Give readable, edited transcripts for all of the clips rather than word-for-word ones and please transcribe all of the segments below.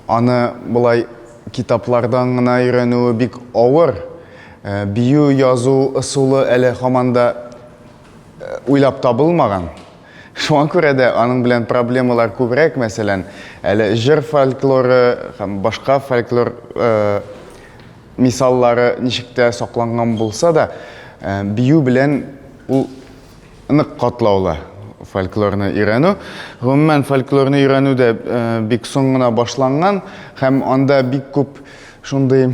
аны булай китаплардан гына өйрәнүе бик авыр. Бию язу ысулы әле һаманда уйлап табылмаган. Шуңа күрә дә аның белән проблемалар күбрәк, мәсәлән, әле җыр фольклоры һәм башка фольклор мисаллары ничек тә сакланган булса да, бию белән ул нык катлаулы фольклорны өйрәнү. Гомумән фольклорны өйрәнү дә бик соң гына башланган һәм анда бик күп шундый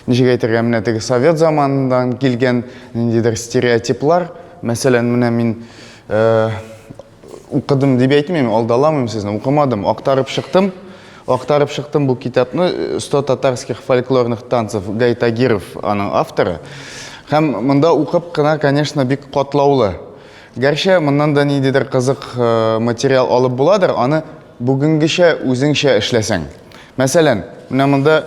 ничек әйтергә, менә теге совет заманындан килгән ниндидер стереотиплар. Мәсәлән, менә мин укыдым дип әйтмим, алдаламыйм сезне, укымадым, актарып чыктым бу китапны. 100 татарских фольклорных танцев, Гай Тагиров аның авторы. Һәм монда укып кына, конечно, бик катлаулы. Гәрчә моннан да ниндидер кызык материал алып буладыр, аны бүгенгечә үзеңчә эшләсәң. Мәсәлән, менә монда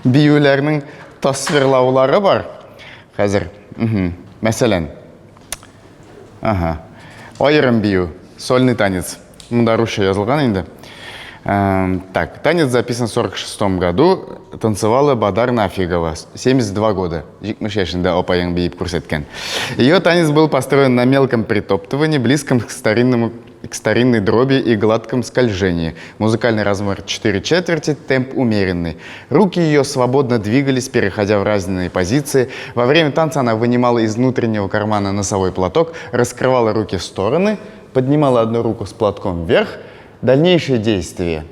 биюләрнең тасвирлаулары бар. Хәзер, мәсәлән, айрым бию, сольный танец. Монда русча язылган инде. Так, танец записан в 1946 году, танцевала Бадар Нафигова, 72 года. Жикмышешинда опаян биип күрсәткән. Ее танец был построен на мелком притоптывании, близком к старинной дроби и гладком скольжении. Музыкальный размер 4/4, темп умеренный. Руки ее свободно двигались, переходя в разные позиции. Во время танца она вынимала из внутреннего кармана носовой платок, раскрывала руки в стороны, поднимала одну руку с платком вверх. Дальнейшие действия.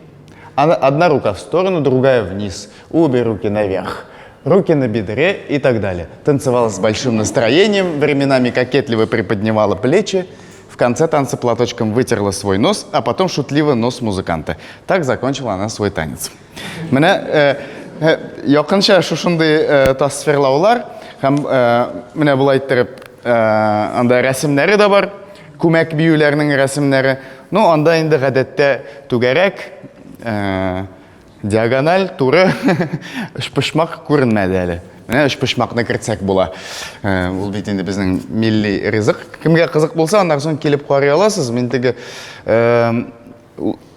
Одна рука в сторону, другая вниз. Обе руки наверх. Руки на бедре и так далее. Танцевала с большим настроением, временами кокетливо приподнимала плечи. В конце танца платочком вытерла свой нос, а потом шутливо нос музыканта. Так закончила она свой танец. Менә якынча шушындый тасвирлаулар һәм менә булай иттереп анда рәсемнәре дә бар. Күмәк биюләрнең рәсемнәре. Ну, анда инде гадәттә түгәрәк, диагональ, туры, өчпочмак күренмәде әле. Менә өчпочмакны кертсәк була. Ул бит инде безнең милли ризык. Кемгә кызык булса, аннан соң килеп карый аласыз. Мин теге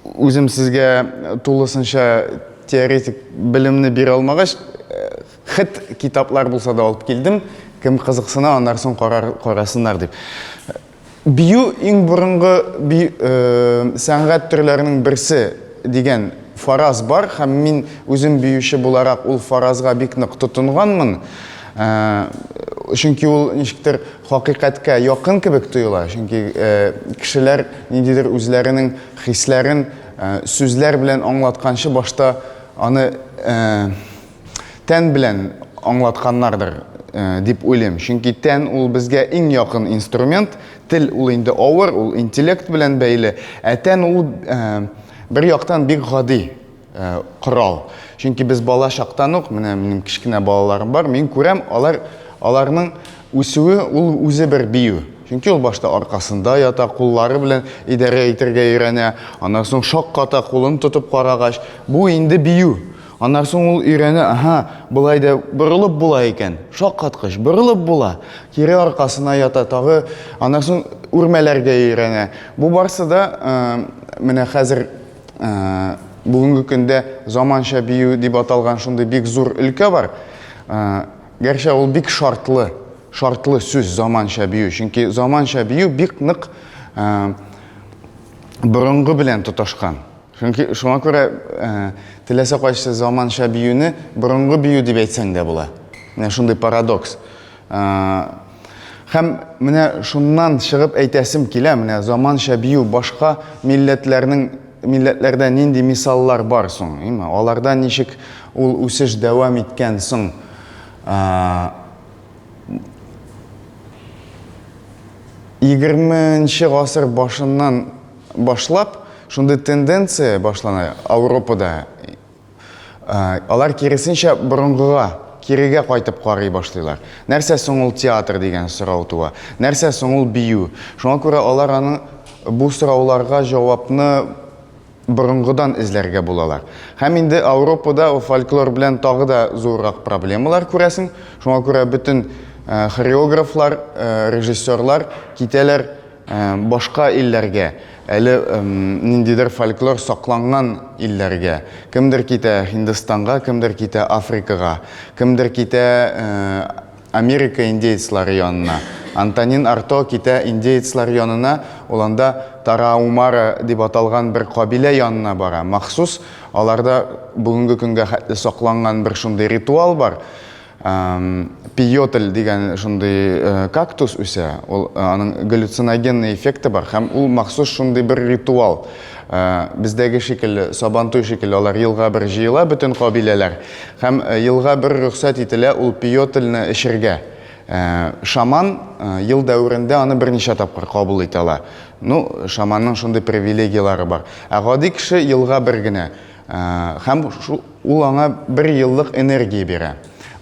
үзем сезгә тулысынча теоретик белемне бирә алмагач, хит китаплар булса да алып килдем. Кем кызыксына, аннан соң карасыннар дип. Бию иң борынгы сәнгать төрләренең берсе дигән фараз бар, һәм мин үзем биюче буларак ул фаразга бик нык тотынганмын. Чөнки ул ничектер хакыйкатькә якын кебек тоела. Чөнки кешеләр ниндидер үзләренең хисләрен сүзләр белән аңлатканчы башта аны тән белән аңлатканнардыр дип уйлыйм. Чөнки тән ул безгә иң якын инструмент, тел ул инде авыр, ул интеллект белән бәйле, тән ул бер яктан бик гади корал. Чөнки без бала чактан ук, менә минем кичкенә балаларым бар, мин күрәм, аларның үсүе ул үзе бер бию. Чөнки ул башта аркасында ята, куллары белән идарә итәргә өйрәнә, аннан соң шакката кулын тотып карагач, бу инде бию. Аннан соң ул өйрәнә, булай да борылып була икән. Шаккаткыч борылып була. Кире аркасына ята, тагы аннан соң үрмәләргә өйрәнә. Бу барсы да менә хәзер бүгенге көндә заманча бию дип аталган шундый бик зур өлкә бар. Гәрчә ул бик шартлы сүз заманча бию. Чөнки заманча бию бик нык борынгы белән тоташкан. Чөнки шуңа күрә теләсә кайсы заманча биюне борынгы бию дип әйтсәң дә була. Менә шундый парадокс. Һәм менә шуннан чыгып әйтәсем килә, менә заманча бию башка милләтләрдә нинди мисаллар бар соң? Аларда ничек ул үсеш дәвам иткән соң? 20-нче гасыр башыннан башлап шундый тенденция башлана Европада. Алар киресенчә борынгыга, кирегә кайтып карый башлыйлар. Нәрсә соң ул театр дигән сорау туа? Нәрсә соң ул бию? Шуңа күрә алар аны бу сорауларга җавапны борынгыдан эзләргә булалар. Һәм инде Европада фольклор белән тагы да зуррак проблемалар күрәсең. Шуңа күрә бөтен хореографлар, режиссерлар китәләр башка илләргә, әле ниндидер фольклор сакланган илләргә. Кемдер китә Һиндстанга, кемдер китә Африкага, кемдер китә Америка индейцлары янына. Антонин Арто китә индейцлар янына, уланда Тараумара дип аталган бер кабилә янына бара. Махсус аларда бүгенге көнгә хәтле сакланган бер шундый ритуал бар. Пиотель дигән шундый кактус үсә, аның галлюциногенный эффекты бар, һәм ул махсус шундый бер ритуал. Бездәге шикелле, Сабантуй шикелле, алар елга бер җыела бөтен кабиләләр, һәм елга бер рөхсәт ителә ул пиотельне эчәргә. Шаман ел дәверендә аны берничә тапкыр кабул итә ала. Ну, шаманның шундый привилегиялары бар. Ә гади кеше елга бер генә, һәм ул аңа бер еллык энергия бирә.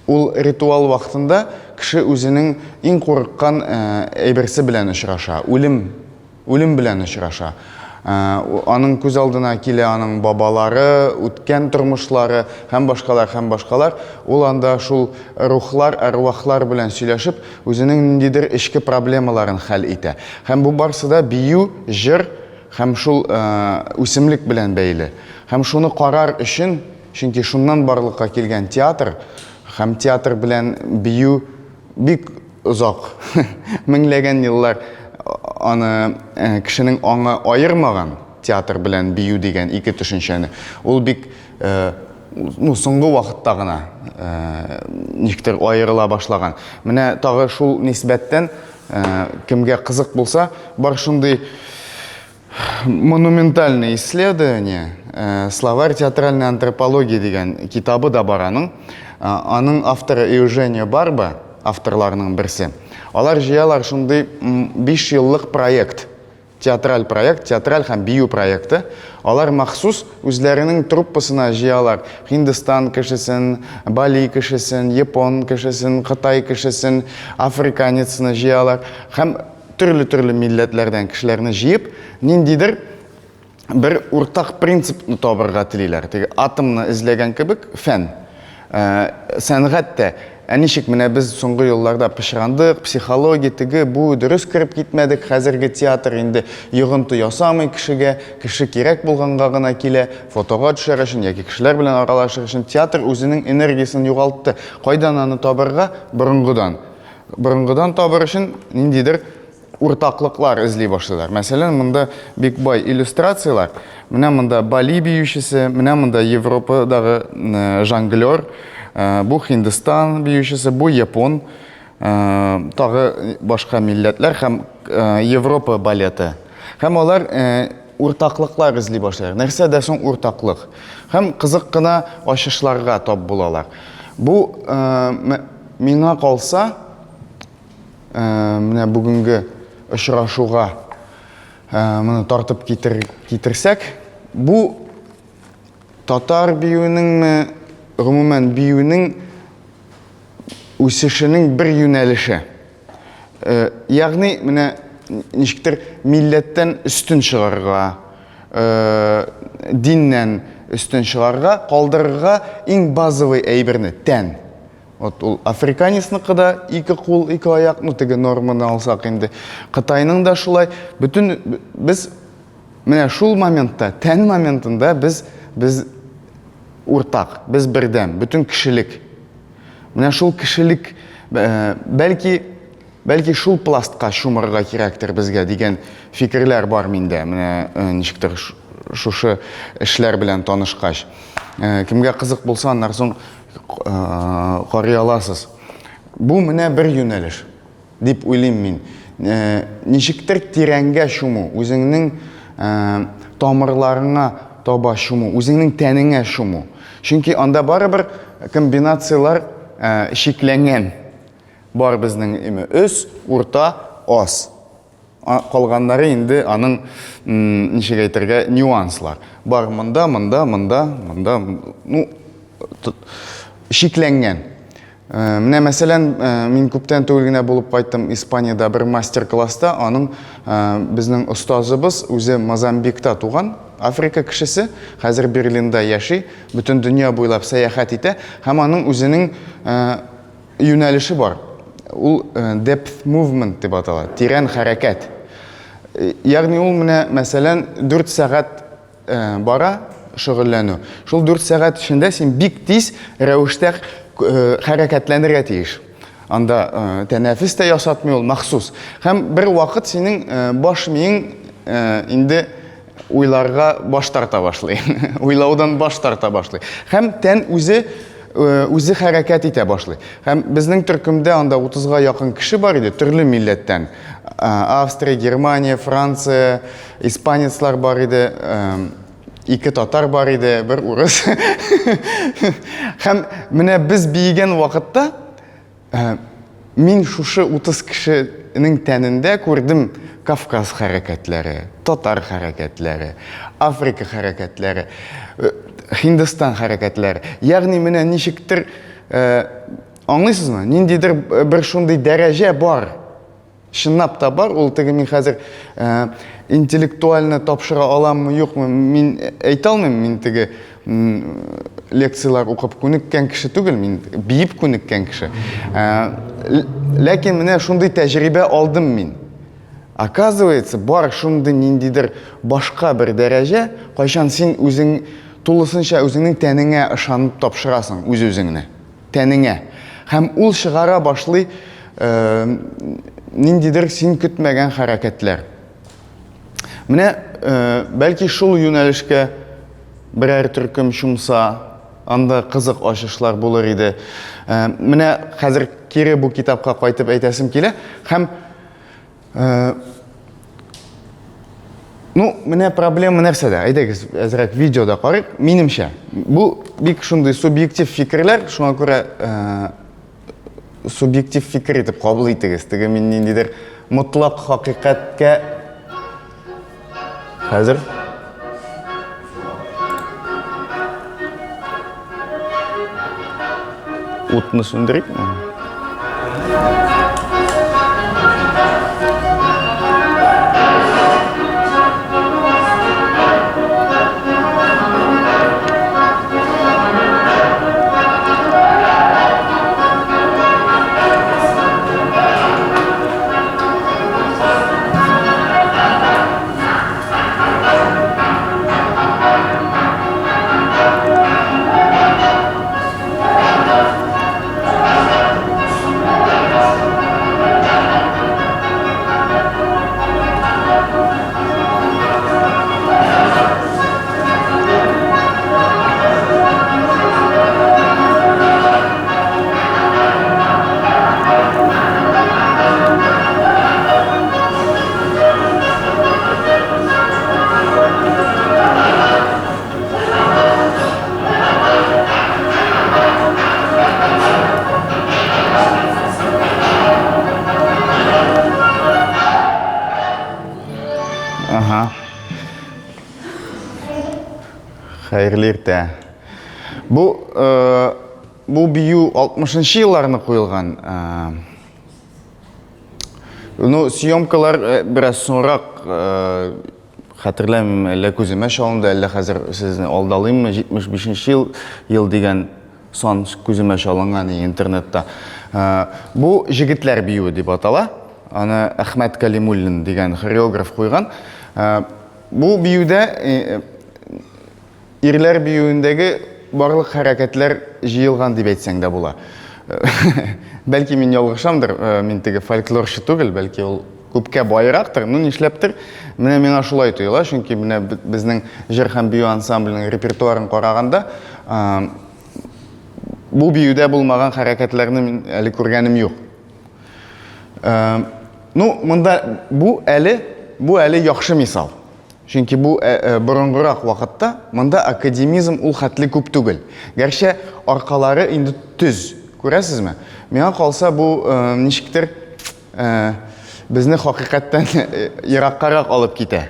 Ул ритуал вакытында кеше үзенең иң курыккан әйберсе белән очраша, үлем белән очраша. Аның күз алдына килә аның бабалары, үткән тормышлары, һәм башкалар. Ул анда шул рухлар, арвахлар белән сөйләшеп, үзенең ниндидер эчке проблемаларын хәл итә. Һәм бу барсы да бию, җыр һәм шул үсемлек белән бәйле. Һәм шуны карар өчен, чөнки шуннан барлыкка килгән театр, һәм театр белән бию бик озак, меңләгән еллар аны кешенең аңы аермаган, театр белән бию дигән ике төшенчәне. Ул бик соңгы вакытта гына никтер аерыла башлаган. Менә тагы шул нисбәттән кемгә кызык булса, бар шундый монументальное исследование, словарь театральной антропологии дигән китабы да бар аның. Аның авторы Евгения Барба, авторларының берсе. Алар җыялар шундый 5 еллык проект, театраль һәм бию проекты. Алар махсус үзләренең труппасына җыялар Һиндстан кешесен, Бали кешесен, Япон кешесен, Кытай кешесен, африканецны җыялар. Һәм төрле милләтләрдән кешеләрне җыеп, ниндидер бер уртак принципны табарга телиләр. Теге атомны эзләгән кебек фән. Сәнгатьтә ничек менә без соңгы елларда пешрандык, психология теге бу дөрес кирип китмәдек. Хәзерге театр инде йогынты ясамый кешегә, кеше кирәк булганга гына килә, фотога төшәр өчен яки кешеләр белән аралашыр өчен. Театр үзенең энергиясын югалтты. Кайдан аны табарга? Борынгыдан табыр өчен ниндидер уртаклыклар эзли башлыйлар. Мәсәлән, монда бик бай иллюстрациялар. Менә монда Бали биючесе, менә монда Европадагы жонглер, бу Һиндстан биючесе, бу Япон, тагы башка милләтләр һәм Европа балеты. Һәм алар уртаклыклар эзли башлыйлар. Нәрсә дә соң уртаклык. Һәм кызык кына ачышларга тап булалар. Бу миңа калса, менә бүгенге очрашуга моны тартып китерсәк, бу татар биюнең, гомумән биюнең үсешенең бер юнәлеше. Ягъни менә ничектер милләттән үстен чыгарга, диннән үстен чыгарга, калдырырга иң базовый әйберне тән. Ул африканецныкы да ике кул, ике аяк, теге норманы алсак инде. Кытайның да шулай. Бүтән без менә шул моментта, тән моментында без уртак, без бердәм, бүтән кешелек. Менә шул кешелек бәлки шул пластка чумырга кирәктер безгә дигән фикерләр бар миндә. Менә ничектер шушы эшләр белән танышкач. Кемгә кызык булса, аннан соң карый аласыз. Бу менә бер юнәлеш дип уйлыйм мин. Ничектер тирәнгә чуму, үзеңнең тамырларыңа таба чуму, үзеңнең тәнеңә чуму. Чөнки анда барыбер комбинациялар шикләнгән. Бар безнең өс, урта, ас. Калганнары инде аның ничек әйтергә нюанслар. Бар монда, шикләнгән. Менә мәсәлән, мин күптән түгел генә булып кайттым Испаниядә бер мастер-класста. Аның безнең остазыбыз үзе Мозамбикта туган, Африка кешесе, хәзер Берлинда яши, бүтән дөнья буйлап сәяхәт итә, һәм аның үзенең юнәлеше бар. Ул depth movement дип атала, тирән хәрәкәт. Ягъни ул менә мәсәлән 4 сәгать бара шөгыльләнү. Шул 4 сәгать эчендә син бик тиз рәвештә хәрәкәтләнергә тиеш. Анда тәнәфес тә ясатмый ул махсус. Һәм бер вакыт синең баш миең инде уйларга баш тарта башлый. Уйлаудан баш тарта башлый. Һәм тән үзе хәрәкәт итә башлый. Һәм безнең төркемдә анда 30-га якын кеше бар иде, төрле милләттән. Австрия, Германия, Франция, испанецлар бар иде, 2 татар бар иде, бер урыс. Һәм менә без биегән вакытта мин шушы 30 кешенең тәнендә күрдем Кавказ хәрәкәтләре, татар хәрәкәтләре, Африка хәрәкәтләре, Һиндстан хәрәкәтләре. Ягъни менә ничектер аңлыйсызмы? Ниндидер бер шундый дәрәҗә бар. Чынлап та бар. Ул теге мин хәзер интеллектуально тапшыра аламмы, юкмы, мин әйтә алмыйм. Мин теге лекциялар укып күнеккән кеше түгел, мин биеп күнеккән кеше. Ләкин менә шундый тәҗрибә алдым мин. Оказывается, бар шундый ниндидер башка бер дәрәҗә, кайчан син үзең тулысынча үзеңнең тәнеңә ышанып тапшырасың, үз-үзеңне, тәнеңә. Һәм ул чыгара башлый ниндидер син көтмәгән хәрәкәтләр. Менә бәлки шул юнәлешкә берәр төркем чумса, анда кызык ачышлар булыр иде. Менә хәзер кире бу китапка кайтып әйтәсем килә. Һәм менә проблема нәрсәдә? Әйдәгез, әзрәк видеода карыйк. Минемчә, бу бик шундый субъектив фикерләр, шуңа күрә субъектив фикер итеп кабул итегез. Теге мин ниндидер мотлак хакыйкатькә хәзер утны сүндерикме? Хәерле иртә. Бу бию 60-нчы елларны куелган. Съемкалар бераз соңрак хәтерләмим, әллә күземә чалынды, әллә хәзер сезне алдалыйммы, 75-нче ел дигән сан күземә чалынган интернетта. Бу җегетләр биюе дип атала. Аны Әхмәт Калимуллин дигән хореограф куйган. Бу биюдә ирләр биюендәге барлык хәрәкәтләр җыелган дип әйтсәң дә була. Бәлки мин ялгышамдыр, мин теге фольклорчы түгел, бәлки ул күпкә байрактыр, нишләптер, менә миңа шулай тоела, чөнки менә безнең җыр һәм бию ансамбленең репертуарын караганда, бу биюдә булмаган хәрәкәтләрне мин әле күргәнем юк. Монда бу әле яхшы мисал. Чөнки бу борынгырак вакытта монда академизм ул хәтле күп түгел. Гәрчә аркалары инде төз, күрәсезме? Миңа калса бу ничектер безне хакыйкатьтән ераккарак алып китә.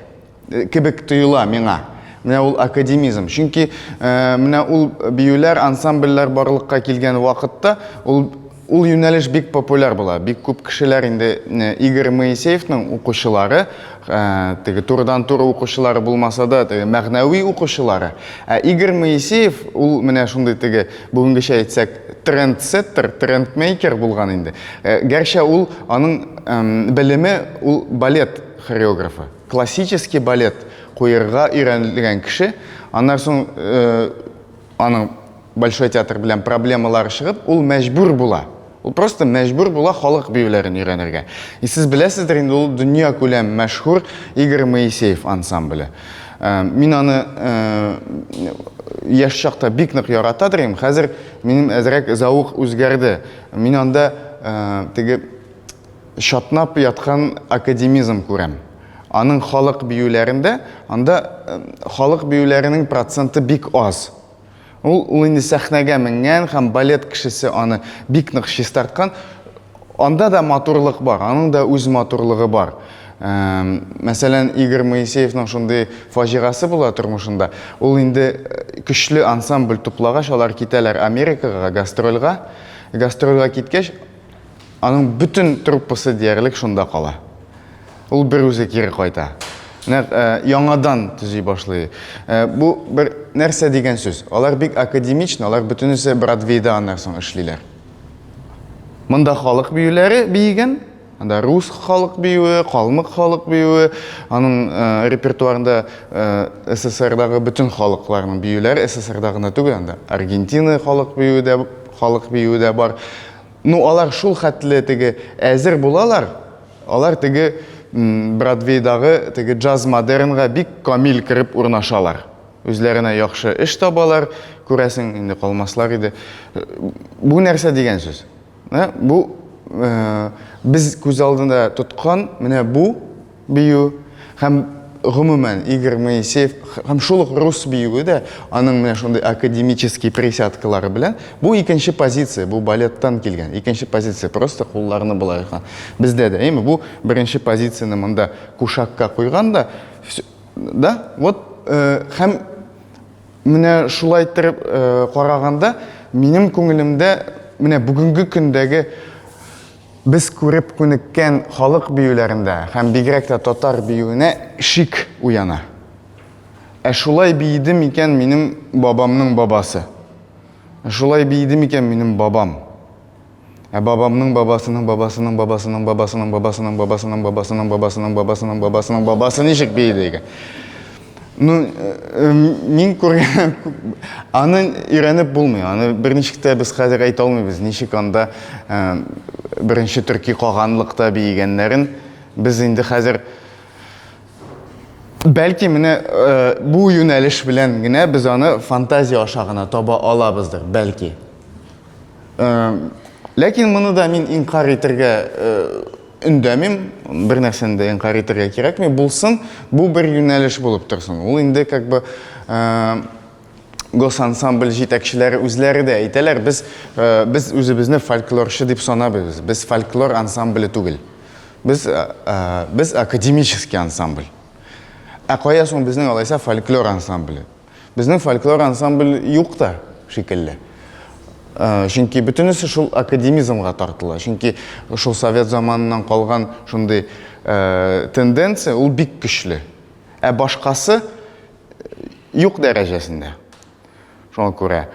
Кебек тоела миңа. Менә ул академизм. Чөнки менә ул биюләр, ансамбльләр барлыкка килгән вакытта ул юнәлеш бик популяр була. Бик күп кешеләр инде Игорь Моисеевның укучылары, теге турыдан-туры укучылары булмаса да, теге мәгънәви укучылары. Игорь Моисеев ул менә шундый теге бүгенгечә әйтсәк трендсеттер, трендмейкер булган инде. Гәрчә ул аның белеме ул балет хореографы. Классический балет қойырға үйренілген кіші, аннан соң аның Большой театр белән проблемалар шығып, ул мәҗбүр була. Ул просто мәҗбүр була халык биюләрен өйрәнергә. И сез беләсездер инде ул дөнья күләм мәшһүр Игорь Моисеев ансамбле. Мин аны яшь чакта бик нык яратадыр. Хәзер минем әзрәк зауык үзгәрде. Мин анда теге шатнап яткан академизм күрәм. Аның халык биюләрендә, анда халык биюләренең проценты бик аз. Ул инде сәхнәгә менгән һәм балет кешесе аны бик нык чистарткан. Анда да матурлык бар, аның да үз матурлыгы бар. Мәсәлән, Игорь Моисеевның шундый фаҗигасы була тормышында. Ул инде көчле ансамбль туплагач, алар китәләр Америкага гастрольгә. Гастрольгә киткәч, аның бүтән труппасы диярлек шунда кала. Ул бер үзе кире кайта. Яңадан төзи башлый. Бу бер нәрсә дигән сүз. Алар бик академичны, алар бүтәнесе Бродвейда аннан соң эшлиләр. Монда халык биюләре биегән, анда рус халык биюе, калмык халык биюе, аның репертуарында СССРдагы бүтән халыкларның биюләре, СССРдагы түгел, анда Аргентина халык биюе дә бар. Ну, алар шул хәтле теге әзер булалар. Алар теге Бродвейдагы теге джаз модернга бик камил кирип урнашалар. Үзләренә яхшы эш табалар, күрәсең инде калмаслар иде. Бу нәрсә дигән сүз. Бу без күз алдында тоткан, менә бу бию һәм гомумән Игорь Моисеев һәм шул рус биюе дә аның менә шундый академический присядкалары белән бу икенче позиция, бу балеттан килгән. Икенче позиция просто кулларны булай һәм бездә дә, бу беренче позицияны монда кушакка куйган да, вот һәм менә шулай итеп караганда минем күңелемдә менә бүгенге көндәге без күреп күнеккән халык биюләрендә һәм бигрәк тә татар биюенә шик уяна. Шулай бийде микән минем бабамның бабасы? Шулай бийде микән минем бабам? Бабамның бабасының бабасының бабасының бабасының бабасының бабасының бабасының бабасының бабасының бабасының бабасы ничек бийде икән? Ну, мин күргән аны өйрәнеп булмый. Аны берничек тә без хәзер әйтә алмыйбыз. Ничек анда беренче төрки калганлыкта биегәннәрен без инде хәзер бәлки менә бу юнәлеш белән генә без аны фантазия аша гына таба алабыздыр, бәлки. Ләкин моны да мин инкар итәргә үндәмим, бер нәрсәне дә инкар итәргә кирәкми, булсын, бу бер юнәлеш булып торсын. Ул инде как бы госансамбль җитәкчеләре үзләре дә әйтәләр, без үзебезне фольклорчы дип санабыз. Без фольклор ансамбле түгел. Без академический ансамбль. Кая соң безнең алайса фольклор ансамбле? Безнең фольклор ансамбль юк та шикелле. Чөнки бүтәнесе шул академизмга тартыла. Чөнки шул совет заманынан калган шундый тенденция ул бик көчле. Башкасы юк дәрәҗәсендә. Шуңа күрә.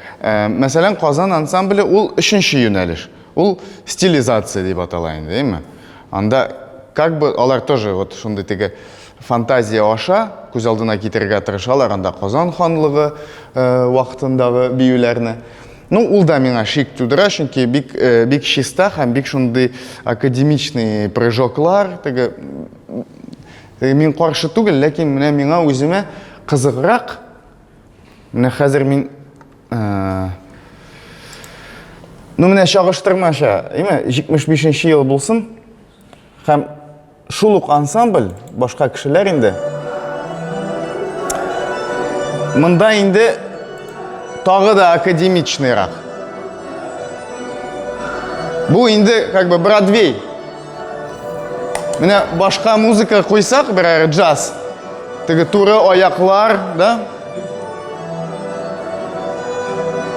Мәсәлән, Казан ансамбле ул өченче юнәлеш. Ул стилизация дип атала инде, әйме? Анда как бы алар тоже вот шундый теге фантазия аша күз алдына китергә тырышалар, анда Казан ханлыгы вакытындагы биюләрне. Ну, ул да миңа шик тудыра, чөнки бик чиста һәм бик шундый академичный прыжоклар, теге мин каршы түгел, ләкин менә миңа үземә кызыграк. Менә хәзер мин ну менә чагыштырмаша, 75-нче ел булсын, һәм шул ук ансамбль, башка кешеләр инде. Монда инде тагы да академичныйрак. Бу инде как бы Бродвей. Менә башка музыка куйсак, бер джаз. Теге туры аяклар, да?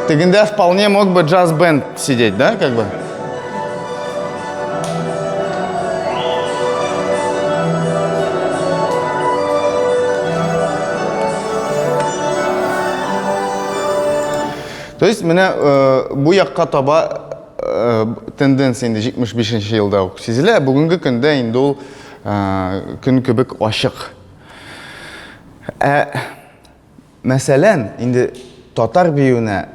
Тегендә вполне мог бы джаз-бенд сидеть, да, как бы? То есть, менә бу якка таба тенденция инде 75-нче елда ук сизелә. Бүгенге көндә инде ул күн кебек ашык. Мәсәлән, инде татар биюенә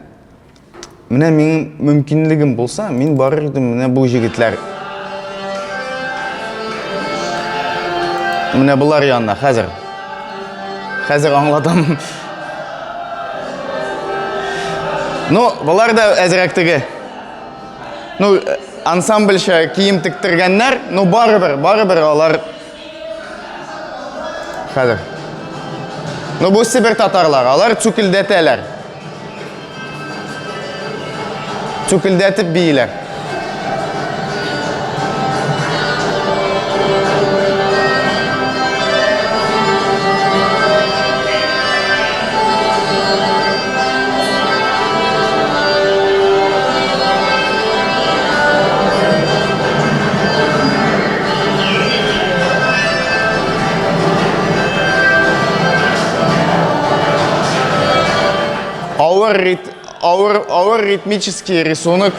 менә минем мөмкинлегем булса, мин барыр идем менә бу җегетләр. Менә булар янына хәзер. Хәзер аңладым. Ну, булар да әзрәк теге. Ну, ансамбльча кием тиктергәннәр, ну барыбер алар хәзер. Ну, бу Сибир татарлар, алар цукилдәтәләр. Цукилдәтеп бийләр. Ауыр ритмический рисунок.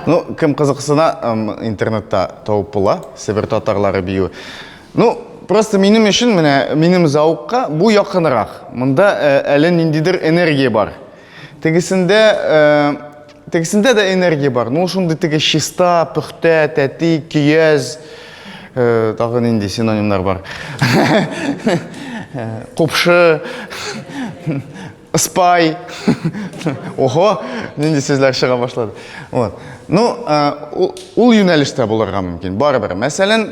Ну, кем кызыксына интернетта тауып була, Сибир татарлары бию. Ну, просто минем өчен менә минем зауыкка бу якынрак. Монда әле ниндидер энергия бар. Тегесендә дә энергия бар. Ну, шундый теге чиста, пөхтә, тәти, көяз, тагы нинди синонимнар бар. Купшы, спай. Ого, нинди сүзләр чыга башлады. Вот. Ну, ул юнәлештә булырга мөмкин. Барыбер. Мәсәлән,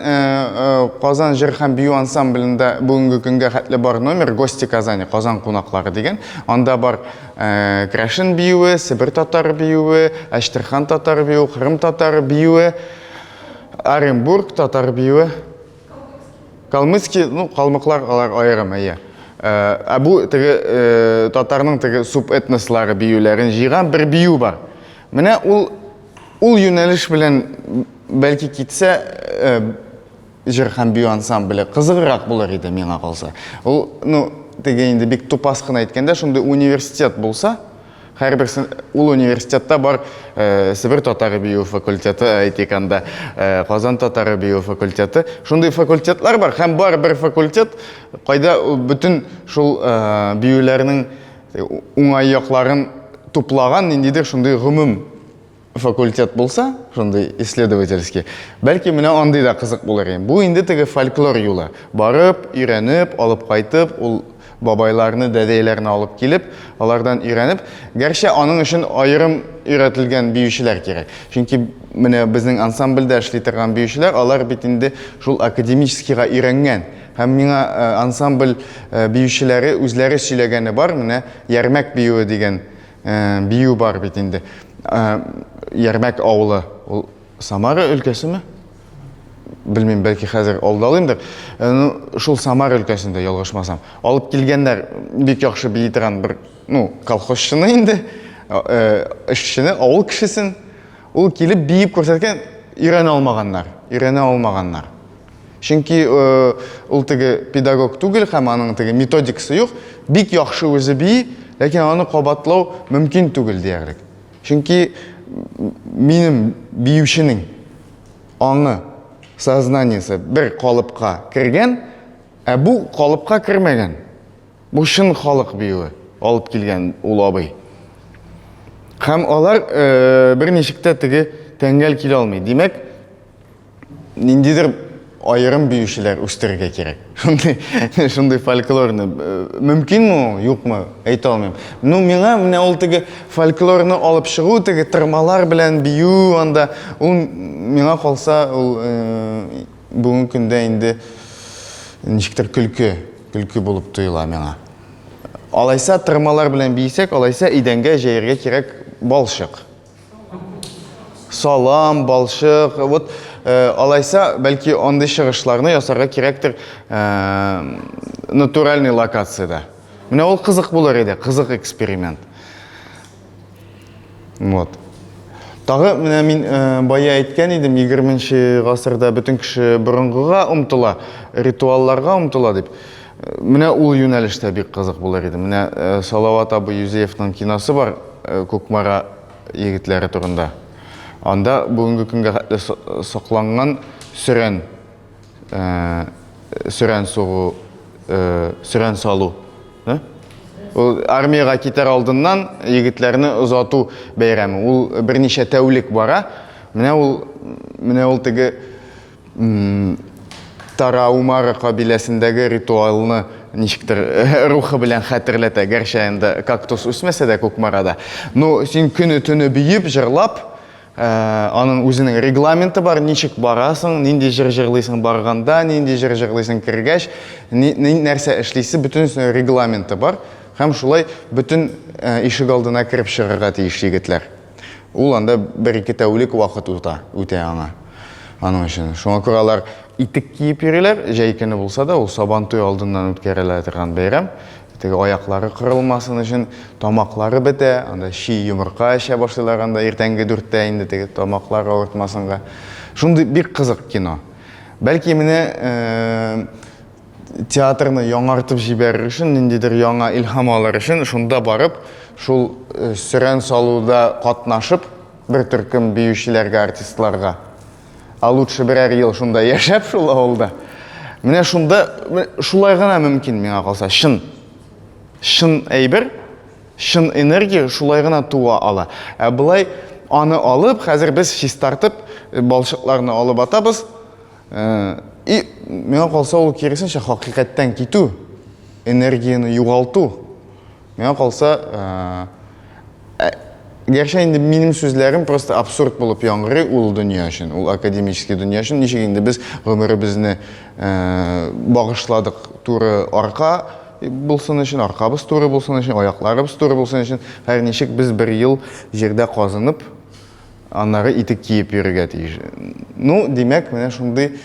Казан җыр һәм бию ансамблендә бүгенге көнгә хәтле бар номер Гости Казани, Казан кунаклары дигән. Анда бар Крашин биюе, Сибир татар биюе, Әчтерхан татар биюе, Кырым татар биюе, Оренбург татар биюе. Калмыцкий, ну, калмыклар алар аерым, әйе. Бу теге татарның теге субэтнослары биюләрен җыйган бер бию бар. Менә ул юнәлеш белән бәлки китсә җыр һәм бию ансамбле кызыграк булыр иде миңа калса. Ул, ну, теге инде бик тупас кына әйткәндә, шундый университет булса, һәрбер ул университетта бар Сибир татары бию факультеты, әйтикәндә Казан татары бию факультеты. Шундый факультетлар бар, һәм бар бер факультет, кайда бүтән шул биюләрнең уңай якларын туплаган ниндидер шундый гомум факультет булса, шундый исследовательский, бәлки менә андый да кызык булыр иде. Бу инде теге фольклор юлы. Барып, өйрәнеп, алып кайтып, ул бабайларны, дәдәйләрне алып килеп, алардан өйрәнеп, гәрчә аның өчен аерым өйрәтелгән биючеләр кирәк. Чөнки менә безнең ансамбльдә эшли торган биючеләр, алар бит инде шул академическийга өйрәнгән. Һәм миңа ансамбль биючеләре үзләре сөйләгәне бар, менә Ярмәк биюе дигән бию бар бит инде. Ярмәк авылы, ул Самара өлкәсеме? Белмим, бәлки хәзер алдалыймдыр. Шул Самара өлкәсендә ялгышмасам. Алып килгәннәр бик яхшы бии торган бер, ну, колхозчыны инде, эшчене, авыл кешесен, ул килеп биеп күрсәткән, өйрәнә алмаганнар. Чөнки ул теге педагог түгел, һәм аның теге методикасы юк, бик яхшы үзе бии, ләкин аны кабатлау мөмкин түгел диярлек. Чөнки минем биюченең аңы, сознаниясы бер калыпка кергән, бу калыпка кермәгән. Бу шын халык биюе алып килгән ул абый. Һәм алар бер ничектә теге тәңгәл килә алмый. Димәк, ниндидер айрым биючеләр үстерергә кирәк. Шундый фольклорны мөмкинме, юкмы, әйтә алмыйм. Ну, миңа менә ул теге фольклорны алып чыгу, теге тырмалар белән бию, анда ул миңа калса, ул бүгенге көндә инде ничектер көлке булып тоела миңа. Алайса тырмалар белән бийсәк, алайса идәнгә җәяргә кирәк балчык. Салам, балчык, вот алайса бәлки андый чыгышларны ясарга кирәктер натуральный локациядә. Менә ул кызык булыр иде, кызык эксперимент. Вот. Тагы менә мин бая әйткән идем, 20-нче гасырда бөтен кеше борынгыга умтыла, ритуалларга умтыла дип. Менә ул юнәлештә бик кызык булыр иде. Менә Салават абый Юзеевның киносы бар, Күкмара егетләре турында. Анда бүгенге көнгә сакланган сүрән сугу, сүрән салу. Ул армияга китәр алдыннан егетләрне озату бәйрәме. Ул берничә тәүлек бара. Менә ул теге Тараумара кабиләсендәге ритуалны ничектер рухы белән хәтерләтә. Гәрчә инде кактус үсмәсә дә Күкмарада. Ну, син көне-төне биеп, җырлап, аның үзенең регламенты бар, ничек барасың, нинди җыр җырлыйсың барганда, нинди җыр җырлыйсың кергәч, нәрсә эшлисе, бөтен регламенты бар. Һәм шулай бөтен ишек алдына кирип чыгарга тиеш егетләр. Ул анда 1-2 тәүлек вакыт үтә аңа. Аның өчен. Шуңа күрә алар итек киеп йөриләр, җәй көне булса да, ул Сабантуй алдыннан үткәрелә торган бәйрәм. Теге аяклары кырылмасын өчен тамаклары бетә, анда ши йомырка эчә башлыйлар, анда иртәнге 4-тә инде теге тамаклары авыртмасынга. Шундый бик кызык кино. Бәлки менә театрны яңартып җибәрер өчен, ниндидер яңа илһам алыр өчен, шунда барып, шул сүрән салуда катнашып, бер төркем биючеләргә, артистларга. А лучше берәр ел шунда яшәп шул авылда. Менә шунда шулай гына мөмкин миңа калса, шын әйбер, шын энергия шулай гына туа ала. Былай аны алып, хәзер без чистартып, балчыкларны алып атабыз. И миңа калса ул киресенчә хакыйкатьтән китү, энергияны югалту. Миңа калса гәрчә инде минем сүзләрем просто абсурд булып яңгырый ул дөнья өчен, ул академический дөнья өчен. Ничек инде без гомеребезне багышладык туры арка булсын өчен, аркабыз туры булсын өчен, аякларыбыз туры булсын өчен, һәр ничек без 1 ел җирдә казынып, аннары итек киеп йөрергә тиеш. Ну, димәк, менә шундый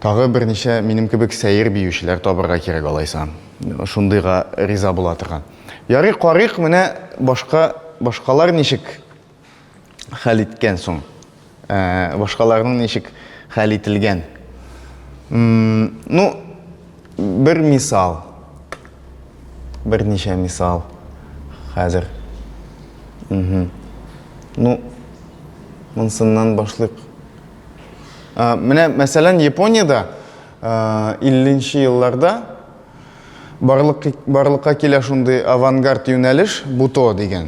тагы берничә минем кебек сәер биючеләр табырга кирәк алайса. Шундыйга риза була торган. Ярый, карыйк, менә башкалар ничек хәл иткән соң? Башкаларның ничек хәл ителгән? Ну, бер мисал. Берничә мисал хәзер. Ну, монсыннан башлыйк. Менә, мәсәлән, Япониядә 50-нче елларда барлыкка килә шундый авангард юнәлеш Буто дигән.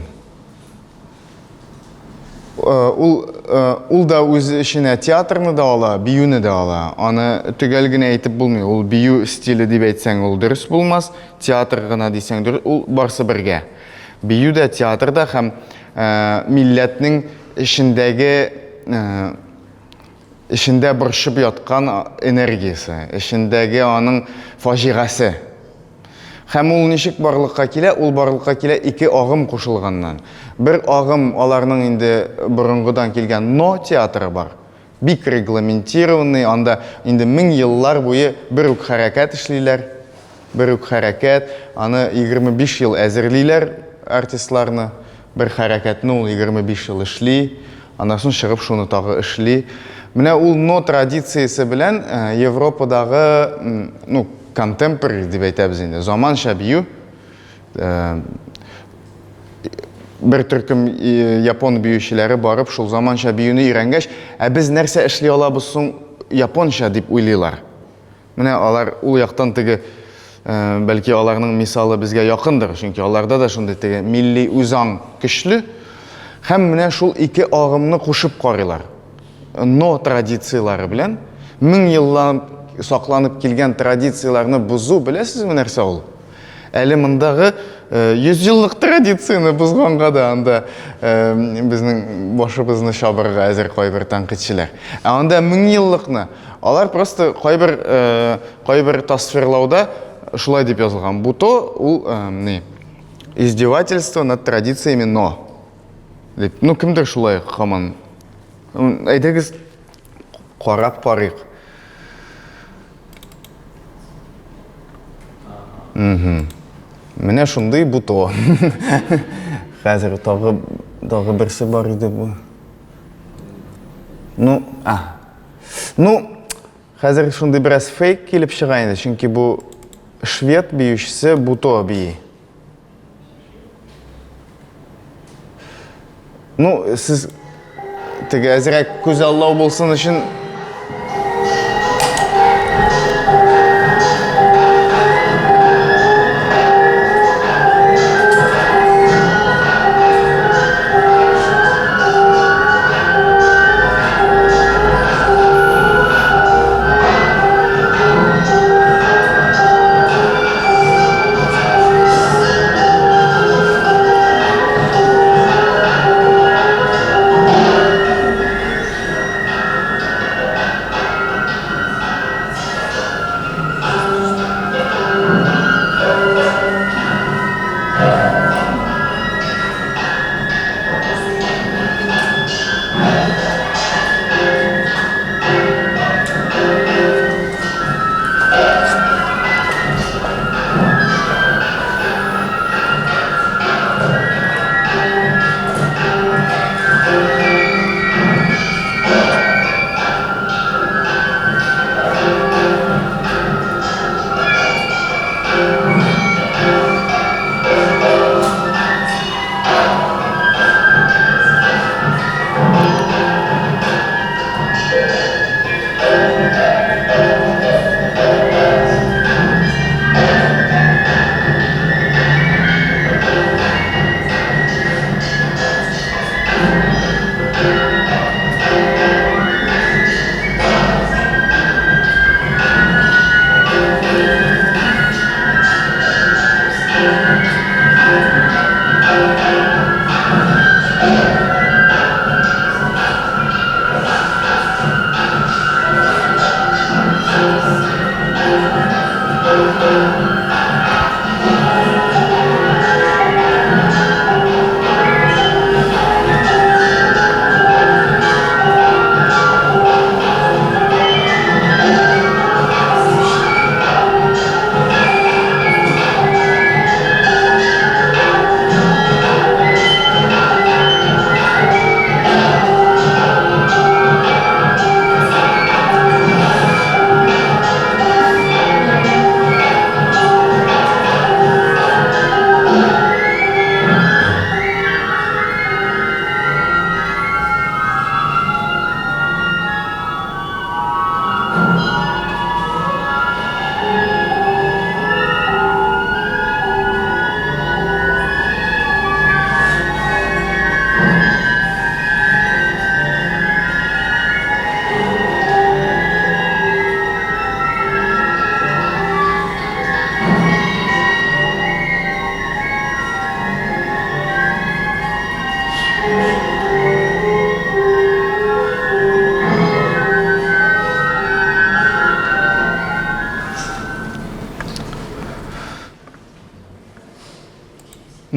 Ул да үз эченә театрны да ала, биюне дә ала. Аны төгәл генә әйтеп булмый. Ул бию стиле дип әйтсәң, ул дөрес булмас. Театр гына дисәң, дөрес. Ул барсы бергә. Бию дә, театр да һәм милләтнең ішінде борчып яткан энергиясы, ішіндәге аның фаҗигасы. Һәм ул ничек барлыкка килә? Ул барлыкка килә 2 агым кушылганнан. Бер агым аларның инде борынгыдан килгән но театры бар. Бик регламентированный, анда инде 1000 еллар буе бер үк хәрәкәт эшлиләр. Бер үк хәрәкәт, аны 25 ел әзерлиләр артистларны. Бер хәрәкәтне ул 25 ел эшли, аннан соң чыгып шуны тагы эшли. Менә ул но традициясе белән Европадагы, ну, contemporary дип әйтәбез инде, заманча бию. Бер төркем япон биючеләре барып, шул заманча биюне өйрәнгәч, без нәрсә эшли алабыз соң японча дип уйлыйлар. Менә алар ул яктан теге, бәлки аларның мисалы безгә якындыр, чөнки аларда да шундый теге милли үзаң көчле. Һәм менә шул 2 агымны кушып карыйлар. Но традициялары белән 1000 еллап сакланып килгән традицияларны бузу, беләсезме нәрсә ул? Әле мондагы 100 еллык традицияны бузганга да анда безнең башыбызны чабырга әзер кайбер тәнкыйтьчеләр. Ә анда 1000 еллыкны алар просто кайбер тасвирлауда шулай дип язылган. Бу то ул издевательство над традициями, но. Ну, кемдер шулай хаман. Әйдәгез карап карыйк. Менә шундый бу то. Хәзер тагы берсе бар иде бу. Ну, хәзер шундый бераз фейк килеп чыга инде, чөнки бу швед биючесе бу то бии. Ну, сіз теге әзірәк көз аллау болсын үшін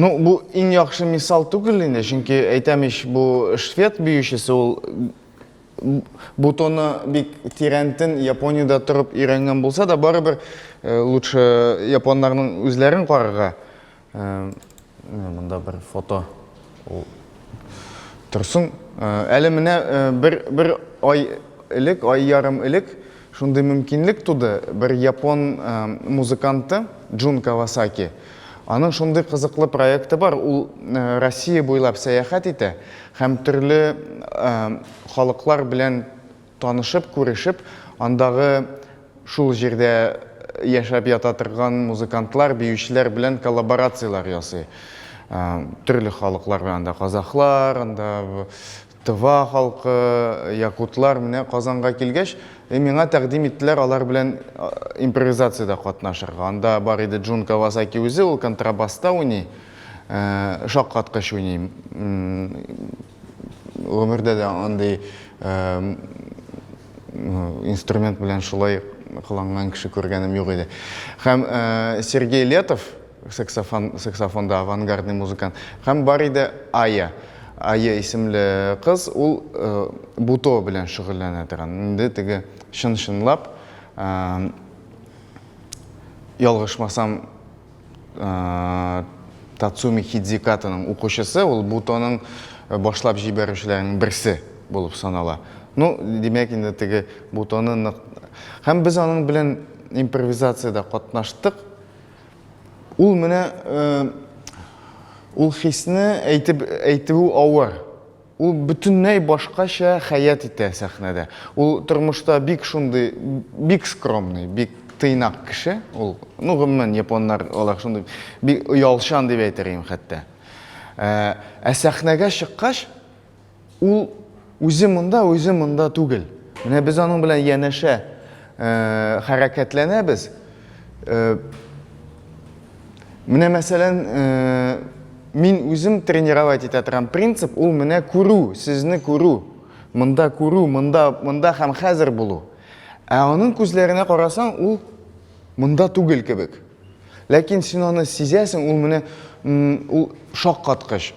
Ну, бу иң яхшы мисал түгел инде, чөнки әйтәм ич, бу швед биючесе ул бу тоны бик тирәнтен Япониядә торып өйрәнгән булса да, барыбер лучше японнарның үзләрен карарга. Монда бер фото торсын. Әле менә бер ай элек, ай ярым элек шундый мөмкинлек туды. Бер япон музыканты Джун Кавасаки. Аның шундый кызыклы проекты бар. Ул Россия буйлап сәяхәт итә һәм төрле халыклар белән танышып, күрешеп, андагы шул җирдә яшәп ята торган музыкантлар, биючеләр белән коллаборациялар ясый. Төрле халыклар белән, анда казахлар, анда Тыва халқы, якутлар менә Казанга килгәч, миңа тәкъдим иттеләр алар белән импровизациядә катнашырга. Анда бар иде Джун Кавасаки үзе, ул контрабаста уйный, шаккаткыч уйный. Өмірде де андай инструмент белән шулай кыланган кеше күргәнем юк иде. Һәм Сергей Летов, саксофонда авангардный музыкант, һәм бар иде Ая исемле кыз, ул буто белән шөгыльләнә торган. Инде теге чын-чынлап ялгышмасам Тацуми Хидзикатаның укучысы, ул бутоның башлап җибәрүчеләрнең берсе булып санала. Ну, демәк инде теге бутоны һәм без аның белән импровизациядә катнаштык. Ул менә ул хисне әйтү авыр. Ул бөтенләй башкача хәят итә сәхнәдә. Ул тормышта бик шундый, бик скромный, бик тыйнак кеше. Ул, ну, гомумән японнар алар шундый бик оялчан дип әйтергә хәтта. Сәхнәгә чыккач, ул үзе монда түгел. Менә без аның белән янәшә хәрәкәтләнәбез. Менә мәсәлән, мин үзем тренировать итә торган принцип, ул менә күрү, сезне күрү. Монда күрү, монда һәм хәзер булу. Аның күзләренә карасаң, ул монда түгел кебек. Ләкин син аны сизәсең, ул менә ул шаккаткыч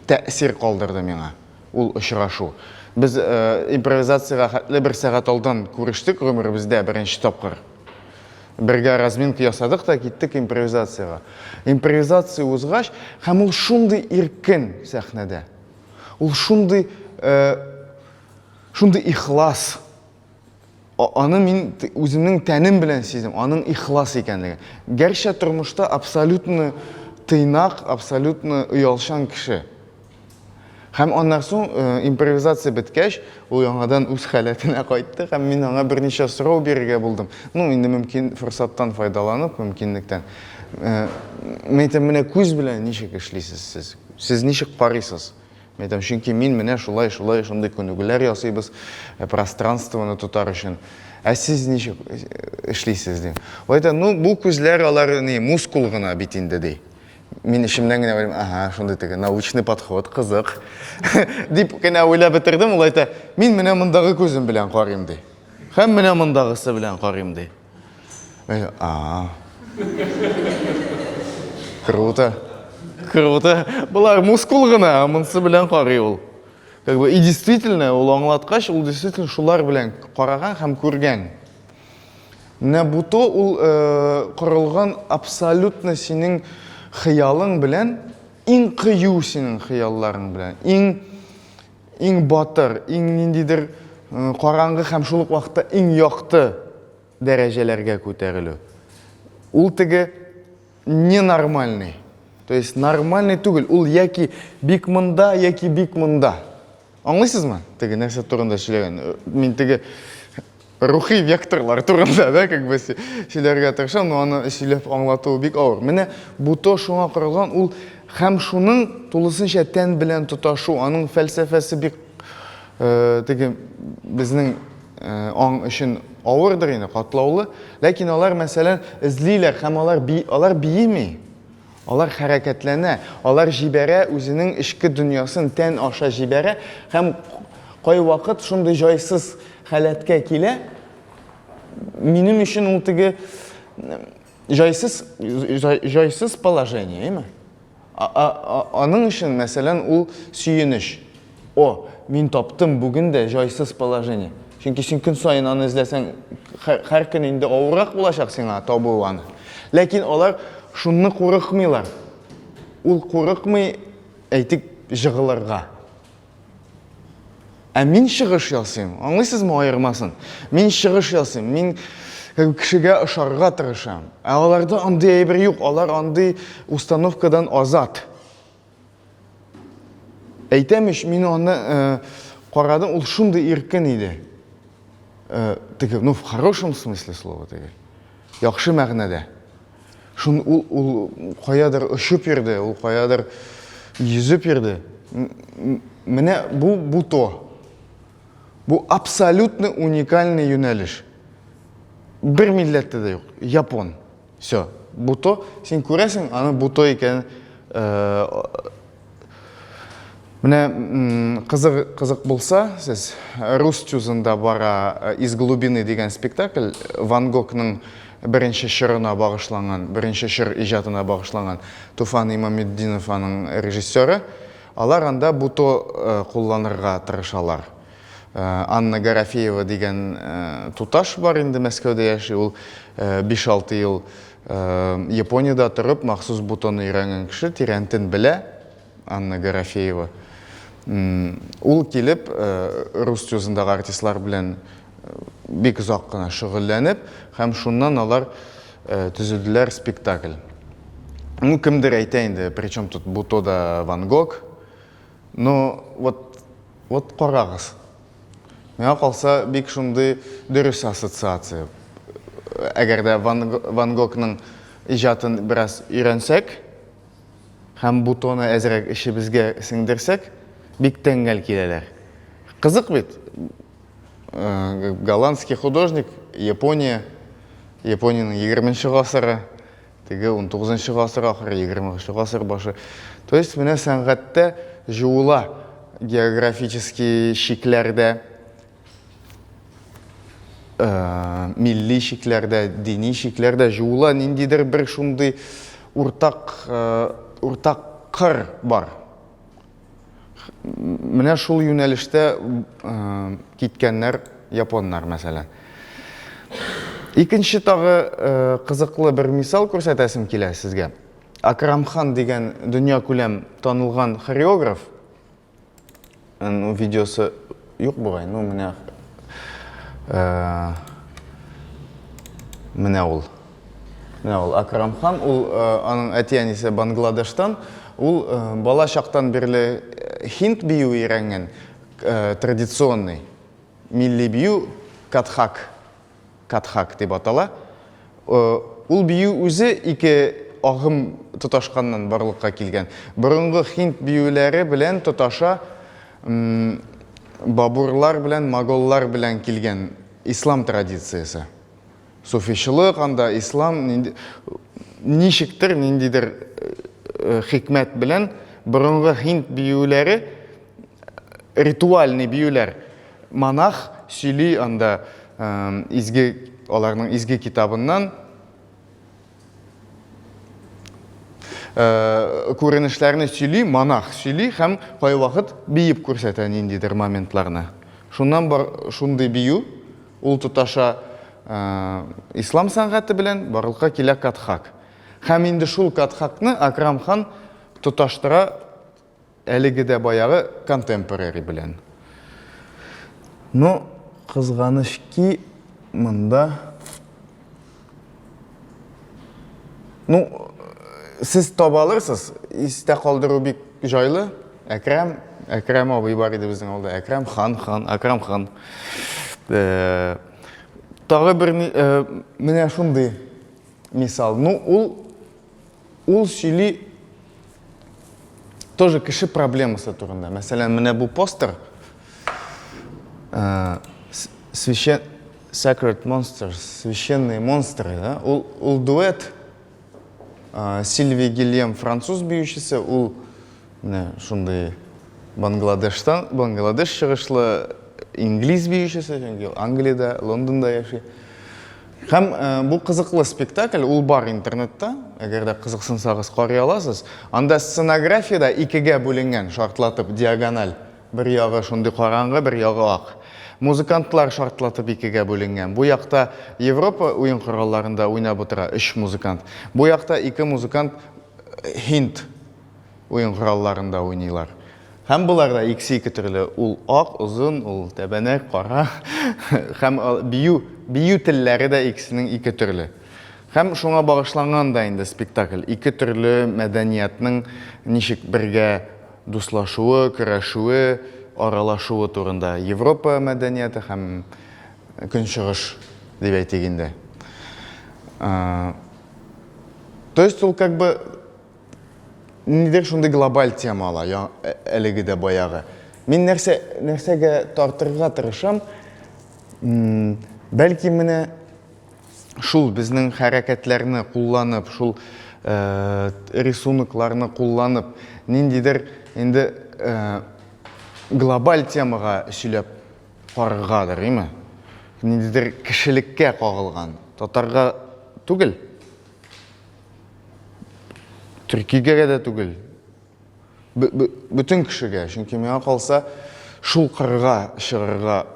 тәэсир калдырды миңа. Ул очрашу. Без импровизациягә хәтле 1 сәгать алдан күрештек гомеребездә беренче тапкыр. Бергә разминка ясадык та киттек импровизациягә. Импровизация узгач, һәм ул шундый иркен сәхнәдә. Ул шундый ихлас. Аны мин үземнең тәнем белән сизем, аның ихлас икәнлеген. Гәрчә тормышта абсолютно тыйнак, абсолютно оялчан кеше. Һәм аннан соң импровизация биткәч, ул яңадан үз халәтенә кайтты, һәм мин аңа берничә сорау бирергә булдым. Ну, инде мөмкин форсаттан файдаланып, мөмкинлектән. Менә күз белән ничек эшлисез сез? Сез ничек карыйсыз? Чөнки мин менә шулай шундый күнегүләр ясыйбыз пространствоны тотар өчен. Сез ничек эшлисез ди. Ул әйтә, ну, бу күзләр алар мускул гына бит инде ди. Мин ишемнән генә уйлыйм, шундый теге научный подход, кызык. Дип генә уйлап бетердем, ул әйтә, мин менә мондагы күзем белән карыйм ди. Һәм менә мондагысы белән карыйм ди. Круто. Булар мускул гына, монсы белән карый ул. И действительно, ул аңлаткач, ул действительно шулар белән караган һәм күргән. Менә буто ул корылган абсолютно синең хыялың белән, иң кыю синең хыялларың белән, иң батыр, иң ниндидер караңгы һәм шул ук вакытта иң якты дәрәҗәләргә күтәрелү. Ул теге ненормальный. То есть нормальный түгел, ул яки бик монда, яки бик монда. Аңлыйсызмы? Теге нәрсә турында сөйләгән. Мин теге рухи векторлар турында, да, как бы сөйләргә тырышам, но аны сөйләп аңлату бик авыр. Менә буто шуңа корылган, ул һәм шуның тулысынча тән белән тоташу, аның фәлсәфәсе бик теге безнең аң өчен авырдыр инде, катлаулы. Ләкин алар мәсәлән эзлиләр һәм алар биими. Алар хәрәкәтләнә, алар җибәрә үзенең эчке дөньясын тән аша җибәрә һәм кай вакыт шундый җайсыз халәткә килә. Минем өчен ул теге җайсыз положение, әйме? Аның өчен мәсәлән ул сөенеш. Мин таптым бүген дә җайсыз положение. Чөнки син көн сайын аны эзләсәң, һәр көн инде авыррак булачак сиңа табу аны. Ләкин алар шуны курыкмыйлар. Ул курыкмый әйтик җыгылырга. Мин чыгыш ясыйм. Аңлыйсызмы аермасын? Мин чыгыш ясыйм. Мин кешегә ошарга тырышам. Аларда андый әйбер юк. Алар андый установкадан азат. Әйтәмеш, мин аны карадым, ул шундый иркен иде. Теге, ну, в хорошем смысле слова теге. Яхшы мәгънәдә. Ул каядыр очып йөрде, ул каядыр Yüzüp yürüdü. Mene bu to. Bu абсолютно уникальный юнелиш. Bir millette de yok. Japon. Все. Bu to. Sen көресің, аны bu to екен. Міне қызық болса, сіз Рус чузында бара «Из глубины» деген спектакль Ван Гогның бірінші шырына бағышланған, бірінші шыр ижатына бағышланған Туфан Имамеддинованың режиссері. Алар анда буто қолланырға тырышалар. Анна Гарафеева деген туташ бар инде Мәскәүдә яши, ул 5-6 ел Японияда тұрып, махсус бутоны өйрәнгән кеше, тирәнтен белә, Анна Гарафеева. Ул килеп, рус сөзіндегі артистлар белән бик озак кына шөгыльләнеп, һәм шуннан алар төзүделәр спектакль. Кемдер әйтә инде, причем тут буто да Ван Гог. Но вот карагыз. Миңа калса бик шундый дөрес ассоциация. Әгәр дә Ван Гогның иҗатын бераз өйрәнсәк, һәм бутоны әзрәк эшебезгә сеңдерсәк, бик тәңгәл киләләр. Кызык бит. Голландский художник, Япония, Япониянең 20-нче гасыры, теге 19-нчы гасыр ахыры, 20-нчы гасыр башы. То есть менә сәнгатьтә жуыла географический шикләрдә, милли шикләрдә, дини шикләрдә жуыла ниндидер бер шундый уртак кыр бар. Менә шул юнәлештә киткәннәр японнар мәсәлән. Икенче тагы кызыклы бер мисал күрсәтәсем килә сезгә. Акрамхан дигән дөнья күләм танылган хореограф. Видеосы юк бугай, ну менә ул Акрамхан, ул аның әти-әнисе Бангладештан, ул бала чактан бирле хинд бию өйрәнгән, традиционный милли бию Катхак дип атала. Ул бию үзе ике агым тоташканнан барлыкка килгән. Борынгы хинд биюләре белән тоташа бабурлар белән, моголлар белән килгән ислам традициясе. Суфишылык анда ислам ничектер, ниндидер хикмәт белән борынгы хинд биюләре, ритуальный биюләр. Монах сөйли анда аларның изге китабыннан күренешләрне сөйли, монах сөйли һәм кай вакыт биеп күрсәтә ниндидер моментларны. Шуннан бар шундый бию, ул тоташа ислам сәнгате белән барлыкка килә Катхак. Һәм инде шул Катхакны Акрамхан тоташтыра әлеге дә баягы contemporary белән. Ну, кызганыч ки монда сіз таба алырсыз, истә калдыру бик жайлы. Әкрәм абый бар иде безнең алда. Акрам хан. Тагы бер менә шундый мисал. Ул сөйли тоже кеше проблемасы турында. Мәсәлән, менә бу постер Sacred Monsters, священные монстры, да? Ул дуэт Сильви Гильем француз биючесе, ул шундый Бангладеш чыгышлы инглиз биючесе, Англиядә, Лондонда яши. Һәм бу кызыклы спектакль, ул бар интернетта, әгәр дә кызыксынсагыз карый аласыз. Анда сценографияда икегә бүленгән, шартлатып диагональ. Бер ягы шундый караңгы, бер ягы ак. Музыкантлар шартлатып икегә бүленгән. Бу якта Европа уен коралларында уйнап утыра 3 музыкант. Бу якта 2 музыкант Хинд уен коралларында уйныйлар. Һәм буларда икесе төрле, ул ак, узын, ул тәбәнәк, кара. Һәм бию телләре дә икесенең 2 төрле. Һәм шуңа багышланган да инде спектакль. 2 төрле мәдәниятның ничек бергә дуслашуы, көрәшүе, аралашуы турында. Европа мәдәнияте һәм көнчыгыш дип әйтик инде. То есть ул как бы нидер шундай глобаль темала, әлеге дә баягы. Мин нәрсәгә тартырга тырышам, бәлки менә шул безнең хәрәкәтләрне кулланып, шул рисункларны кулланып, ниндидер инде глобаль темага сөйләп караргадыр, име? Ниндидер кешелеккә кагылган, татарга түгел, төркигә дә түгел, бүтән кешегә, чөнки миңа калса шул кырга чыгарга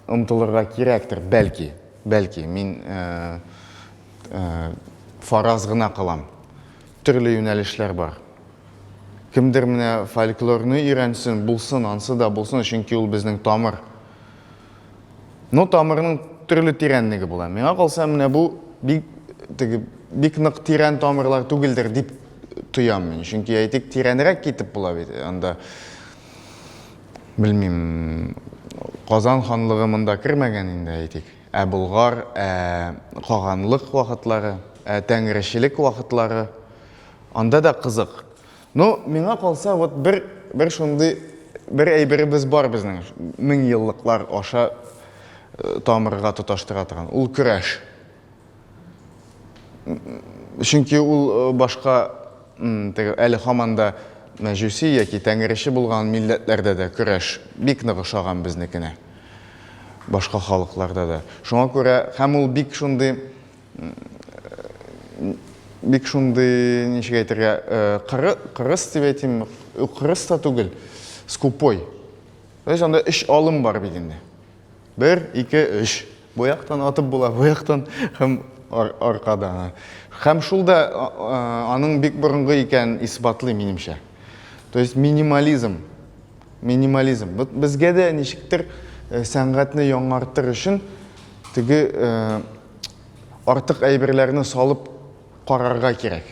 омтылырга кирәктер, бәлки мин фараз гына кылам. Төрле юнәлешләр бар. Кемдер менә фольклорны өйрәнсен, булсын, ансы да булсын, чөнки ул безнең тамыр. Ну, тамырның төрле тирәнлеге була. Миңа калса менә бу бик нык тирән тамырлар түгелдер дип тоям мин. Чөнки әйтик, тирәнрәк китеп була бит. Анда белмим, Казан ханлыгы монда кирмәгән инде әйтик. Болгар, каганлык вакытлары, тәңрешелек вакытлары, анда да кызык. Ну, миңа калса, вот бер шундый бер әйберебез бар безнең 1000 еллыклар аша тамырга тоташтыра торган. Ул көрәш. Чөнки ул башка әле һаманда мәҗүси яки тәңреше булган милләтләрдә дә көрәш бик нык ошаган безнекенә. Башка халыкларда да. Шуңа күрә һәм ул бик шундый ничек әйтергә, кырыс дип әйтим, кырыс та түгел, скупой. То есть анда 3 алым бар бит инде. 1, 2, 3. Бу яктан атып була, бу яктан һәм аркадан. Һәм шул да аның бик борынгы икән исбатлый минемчә. То есть минимализм. Безгә дә ничектер сәнгатьне яңартыр өчен теге артык әйберләрне салып карарга кирәк.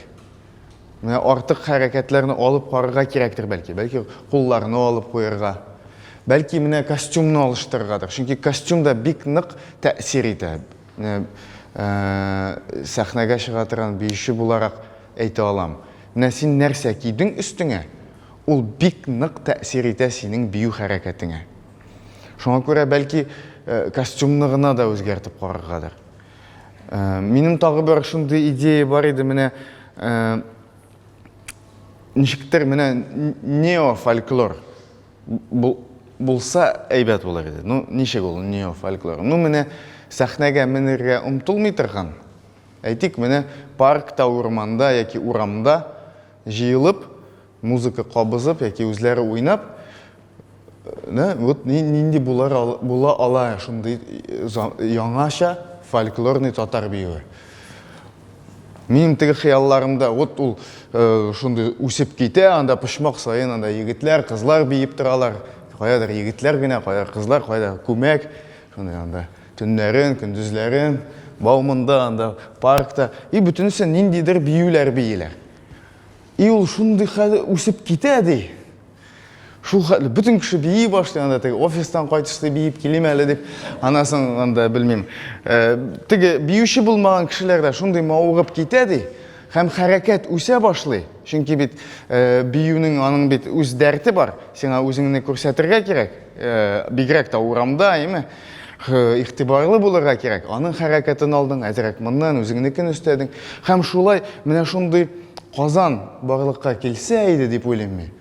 Менә артык хәрәкәтләрне алып карарга кирәктер бәлки. Бәлки кулларны алып куярга. Бәлки менә костюмны алыштырыргадыр. Чөнки костюмда бик нык тәэсир итә. Сәхнәгә чыга торган биюче буларак әйтә алам. Менә син нәрсә кидең өстеңә, ул бик нык тәэсир итә синең бию хәрәкәтеңә. Шуңа күрә бәлки костюмны гына да үзгәртеп караргадыр. Минем тагы бер шундый идея бар иде, менә ничектер менә неофольклор булса әйбәт булыр иде. Ну, ничек ул неофольклор? Ну, менә сәхнәгә менергә омтылмый торган. Әйтик, менә паркта, урманда яки урамда җыелып, музыка кабызып яки үзләре уйнап, вот нинди була ала шундый яңаша фольклорный татар биюе. Минем теге хыялларымда вот ул шундый үсеп китә, анда пошмак сайын анда егетләр, кызлар биеп торалар. Каядыр егетләр генә, каядыр кызлар, каядыр күмәк, шундый анда төннәрен, көндезләрен, баумында, анда паркта, и бүтүнесе ниндидер биюләр биеләр. И ул шундый хәле үсеп китә ди. Шул хәле бүтән кеше бии башлый, анда теге офистан кайтышты биеп килем әле дип, анасын анда белмим. Теге биюче булмаган кешеләр дә шундый мавыгып китә ди. Һәм хәрәкәт үсә башлый. Чөнки бит биюнең аның бит үз дәрте бар. Сиңа үзеңне күрсәтергә кирәк. Бигрәк та урамда, име? Игътибарлы булырга кирәк. Аның хәрәкәтен алдың, әзрәк моннан үзеңнекен өстәдең. Һәм шулай менә шундый Казан барлыкка килсә иде дип уйлыйм мин.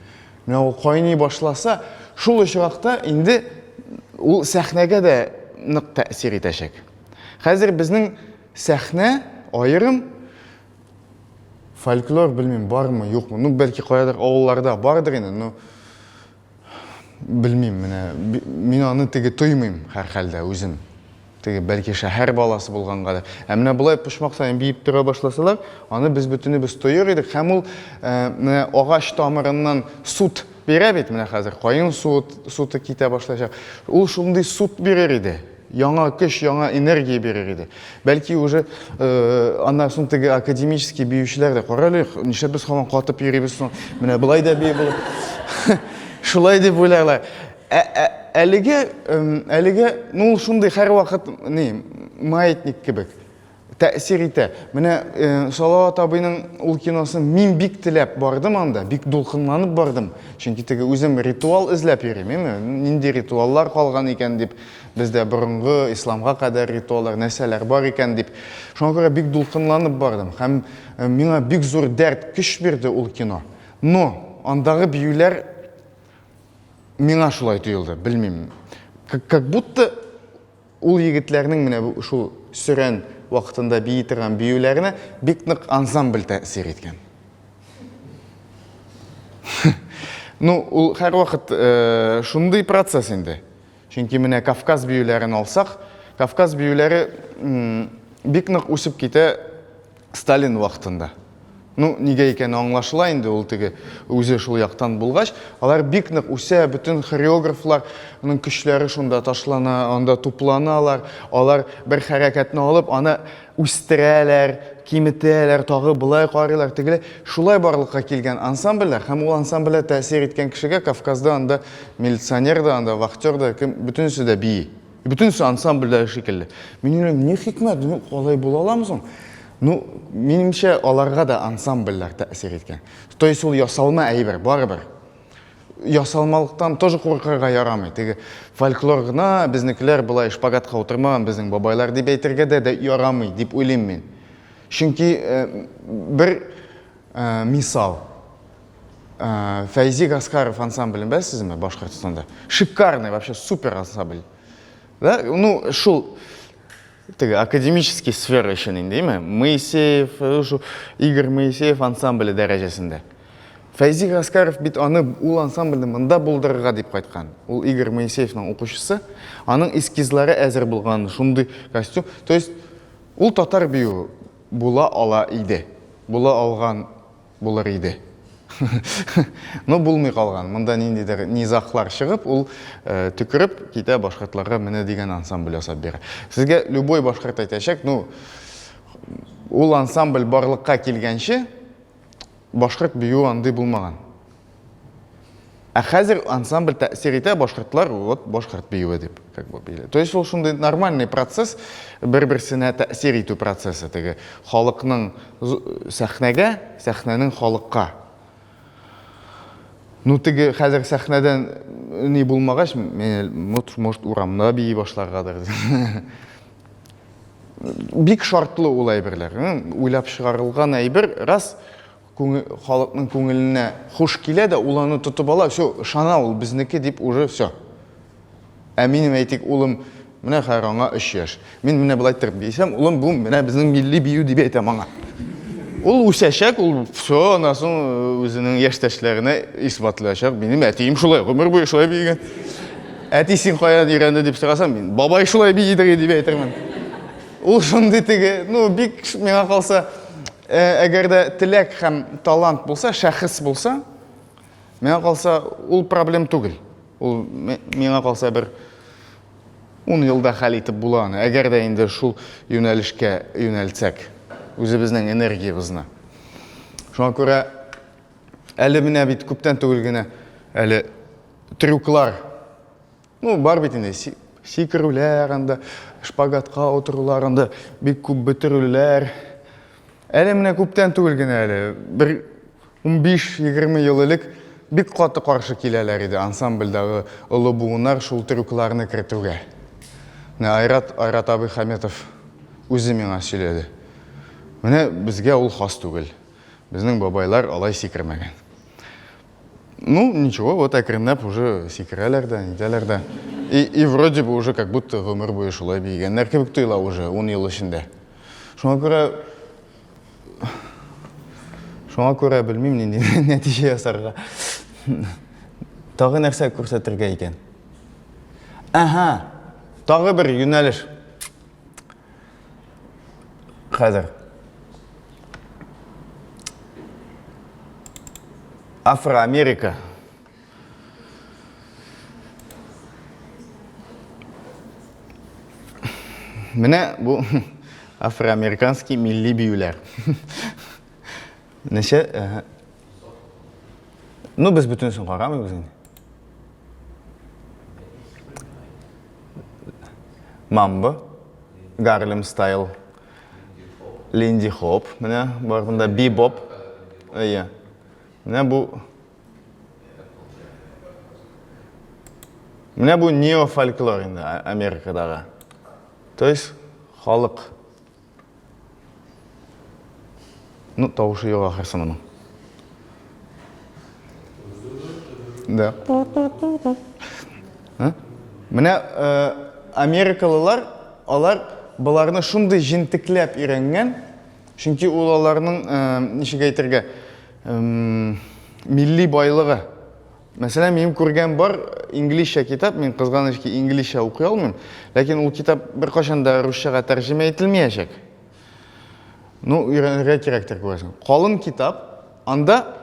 Менә ул кайный башласа, шул очракта инде ул сәхнәгә дә нык тәэсир итәчәк. Хәзер безнең сәхнә аерым фольклор белмим бармы, юкмы. Ну, бәлки каядыр авылларда бардыр инде, но белмим, менә мин аны теге тоймыйм һәр хәлдә үзем. Теге бәлки шәһәр баласы булганга да. Менә булай пошмак сайын биеп тора башласалар, аны без бүтүнебез тойыр идек. Һәм ул менә агач тамырыннан сут бирә бит, менә хәзер кайын суты китә башлачак. Ул шундый сут бирер иде. Яңа көч, яңа энергия бирер иде. Бәлки уже аннан соң теге академический биючеләр дә каралый, нишләп без һаман катып йөрибез соң, менә булай да бии булып. Шулай дип уйлайлар. Әлегә, ну, шундый һәр вакыт, маятник кебек. тәсир ите. Менә Салават абыйның ул киносын мин бик теләп бардым анда, бик дулкынланып бардым. Чөнки теге үзем ритуал эзләп йөрим, нинди ритуаллар калган икән дип, бездә борынгы исламга кадәр ритуаллар, нәрсәләр бар икән дип. Шуңа күрә бик дулкынланып бардым. Һәм миңа бик зур дәрт, көч бирде ул кино. Но андагы биюләр миңа шулай тоелды, белмим. Как будто ул егетләрнең менә шул сүрән вакытында бии торган биюләренә бик нык ансамбль тәэсир иткән. Ну, ул һәр вакыт шундый процесс инде. Чөнки менә Кавказ биюләрен алсак, Кавказ биюләре бик нык үсеп китә Сталин вакытында. Ну, нигә икән аңлашыла инде ул теге үзе шул яктан булгач, алар бик нык үсә, бөтен хореографларның көчләре шунда ташлана, анда тупланалар, алар бер хәрәкәтне алып, аны үстерәләр, киметәләр, тагы булай карыйлар, тегеле шулай барлыкка килгән ансамбльләр, һәм ул ансамбльләр тәэсир иткән кешегә Кавказда анда милиционер да, анда вахтер да, бөтенесе дә бии. Бөтенесе ансамбльдә шикелле. Мин уйлыйм, ни хикмәт, алай була аламы соң? Ну, минемчә, аларга да ансамбльләр тәэсир иткән. То есть ул ясалма әйбер, барыбер. Ясалмалыктан тоже куркырга ярамый. Теге фольклор гына безнекеләр булай шпагатка утырмаган безнең бабайлар дип әйтергә дә ярамый, дип уйлыйм мин. Чөнки бер мисал. Фәйзи Гаскаров ансамблен беләсезме Башкортстанда? Шикарный, вообще супер ансамбль. Да? Ну, шул теге академический сфера өчен инде, Моисеев, Игорь Моисеев ансамбле дәрәҗәсендә. Фәйзи Гаскаров бит аны ул ансамбльне монда булдырырга дип кайткан. Ул Игорь Моисеевның укучысы, аның эскизлары әзер булган, шундый костюм. То есть ул татар бию була ала иде. Була алган булыр иде. Но булмый калган. Монда ниндидер низахлар чыгып, ул төкереп китә башкортларга менә дигән ансамбль ясап бирә. Сезгә любой башкорт әйтәчәк, ну ул ансамбль барлыкка килгәнче башкорт бию андый булмаган. Ә хәзер ансамбль тәэсир итә, башкортлар вот башкорт биюе дип, как бы били. То есть ул шундый нормальный процесс, бер-берсенә тәэсир итү процессы, теге халыкның сәхнәгә, сәхнәнең халыкка. Ну, теге хәзер сәхнәдән ни булмагач, может, урамда бии башларгадыр. Бик шартлы ул әйберләр. Уйлап чыгарылган әйбер, раз халыкның күңеленә хуш килә дә, ул аны тотып ала, все, шана ул безнеке дип уже все. Ә минем әйтик, улым менә хәзер аңа 3 яшь. Мин менә булай торып бисәм, улым бу менә безнең милли бию дип әйтәм аңа. Ул үсәчәк, ул все, анасын үзенең яшьтәшләренә исбатлаячак. Минем әтием шулай, гомер буе шулай бигән. Әти син каян өйрәнде дип сорасам, мин бабай шулай биидер дип әйтермен. Ул шундый теге, ну бик миңа калса, әгәр дә теләк һәм талант булса, шәхес булса, миңа калса ул проблем түгел. Ул миңа калса бер 10 елда хәл итеп була аны. Әгәр дә инде шул юнәлешкә юнәлтсәк. Үзебезнең энергиябызны. Шуңа күрә әле менә бит күптән түгел генә әле трюклар. Ну, бар бит инде сикерүләр анда, шпагатка утырулар анда, бик күп бетерүләр. Әле менә күптән түгел генә әле бер 15-20 ел элек бик каты каршы киләләр иде ансамбльдәге олы буыннар шул трюкларны кертүгә. Айрат абый Хәметов үзе миңа сөйләде. Менә безгә ул хас түгел. Безнең бабайлар алай сикермәгән. Ну, ничего, вот әкренләп уже сикерәләр дә, нитәләр дә. И вроде бы уже как будто гомер буе шулай бигәннәр кебек тоела уже 10 ел эчендә. Шуңа күрә белмим нинди нәтиҗә ясарга. Тагы нәрсә күрсәтергә икән? Аха, тагы бер юнәлеш. Хәзер Афроамерика. Менә бу афроамериканский милли биюләр. Нәшә? Ну, без бөтенсен карамыйбыз инде. Мамба, Гарлем стайл, Lindy Hop, менә бар бunda bebop. Ия. Менә бу неофольклор инде Америкадагы. То есть халык. Ну, тавышы юк ахырсы моның. Да. Менә Америкалылар, алар буларны шундый җентекләп өйрәнгән, чөнки ул аларның ничек әйтергә, милли байлыгы. Мәсәлән, минем күргән бар инглизчә китап, мин кызганычки инглизчә укый алмыйм, ләкин ул китап беркайчан да русчага тәрҗемә ителмәячәк. Ну, өйрәнергә кирәктер күрәсең. Калын китап, анда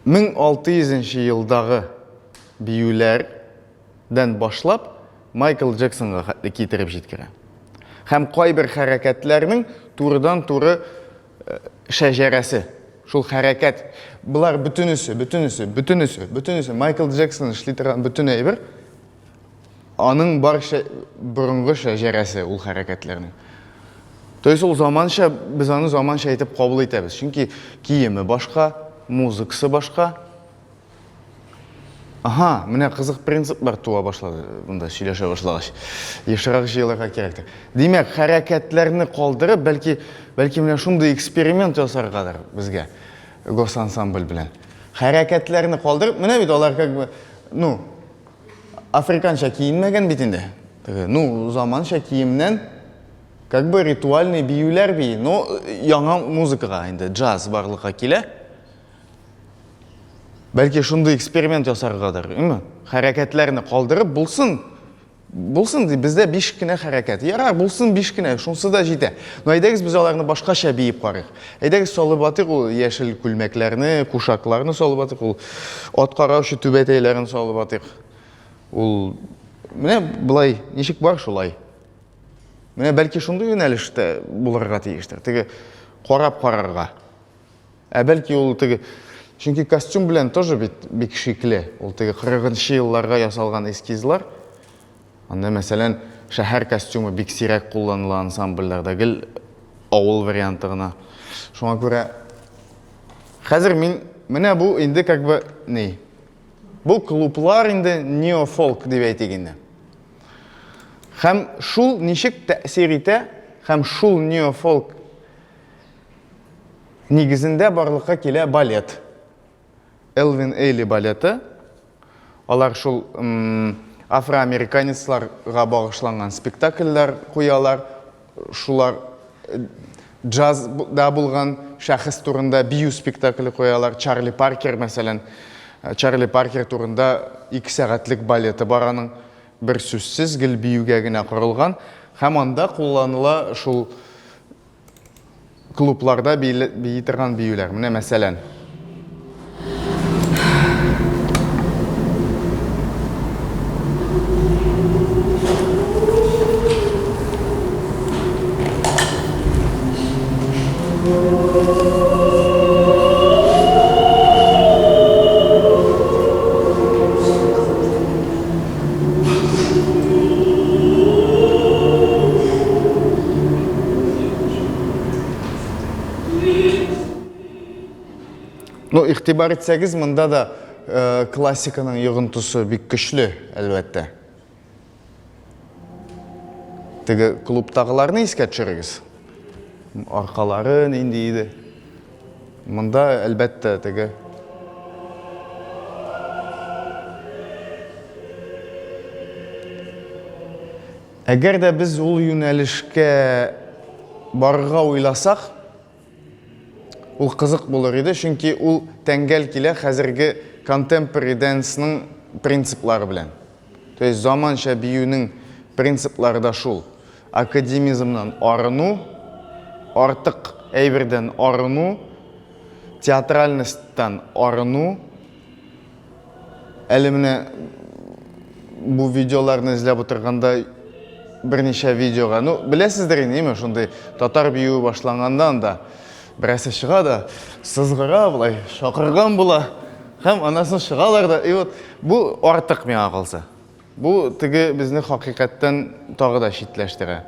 1600 елдагы биюләрдән башлап Майкл Джексонга хәтле китереп җиткерә. Һәм кайбер хәрәкәтләрнең турыдан-туры шәҗәрәсе. Шул хәрәкәт, булар бөтенесе. Майкл Джексон эшли торган бөтен әйбер, аның бар борынгы шәҗәрәсе ул хәрәкәтләрнең. То есть ул заманча, без аны заманча әйтеп кабул итәбез. Чөнки киеме башка, музыкасы башка. Ага, менә кызык принциплар туа башлады. Бунда сөйләшә башлагач. Ешрак җыелырга кирәктер. Димәк, хәрәкәтләрне калдырып, бәлки менә шундый эксперимент ясаргадыр безгә. Госансамбль белән. Хәрәкәтләрне калдырып, менә бит алар как бы, ну, африканча киенмәгән бит инде. Ну, заманча киемнән как бы ритуальный биюләр бии, но яңа музыкага инде, джаз барлыкка килә. Бәлки шундый эксперимент ясаргадыр, имме? Хәрәкәтләрне калдырып булсын, бездә 5 кенә хәрәкәт. Ярар, булсын 5 кенә, шунсы да җитә. Но әйдәгез без аларны башкача биеп карыйк. Әйдәгез салып атыйк ул яшел күлмәкләрне, кушакларны салып атыйк, ул ат караучы түбәтәйләрен салып атыйк. Ул менә булай, ничек бар шулай? Менә бәлки шундый юнәлештә булырга тиештер. Теге карап карарга. Бәлки ул теге, чөнки костюм белән тоже бик шикле. Ул теге 40-нчы елларга ясалган эскизлар. Анда мәсәлән, шәһәр костюмы бик сирәк кулланыла ансамбльләрдә, гел авыл варианты гына. Шуңа күрә хәзер мин менә бу инде как бы ни? Бу клублар инде неофолк дип әйтик инде. Һәм шул ничек тәэсир итә, һәм шул неофолк нигезендә барлыкка килә балет. Элвин Эйли балеты. Алар шул афроамериканецларга багышланган спектакльләр куялар. Шулар джазда булган шәхес турында бию спектакле куялар. Чарли Паркер мәсәлән. Чарли Паркер турында 2 сәгатьлек балеты бар аның. Бер сүзсез гел биюгә генә корылган. Һәм анда кулланыла шул клубларда бии торган биюләр. Менә мәсәлән. Ну, игътибар итсәгез, монда да классиканың йогынтысы бик көчле, әлбәттә. Теге клубтагыларны искә төшерегез. Аркалары нинди иде. Монда әлбәттә теге Әгәр дә без ул юнәлешкә барырга уйласак, ул кызык булыр иде, чөнки ул тәңгәл килә хәзерге contemporary dance-ның принциплары белән. То есть заманча биюнең принциплары да шул. Академизмнан арыну, артык әйбердән арыну, театральностьтан арыну. Әле менә бу видеоларны эзләп утырганда берничә видеога, ну, беләсездер инде, шундый татар бию башлангандан да берәсе чыга да, сызгыра булай, шакырган була, һәм анасын чыгалар да, и вот бу артык миңа калса. Бу теге безне хакыйкатьтән тагы да читләштерә.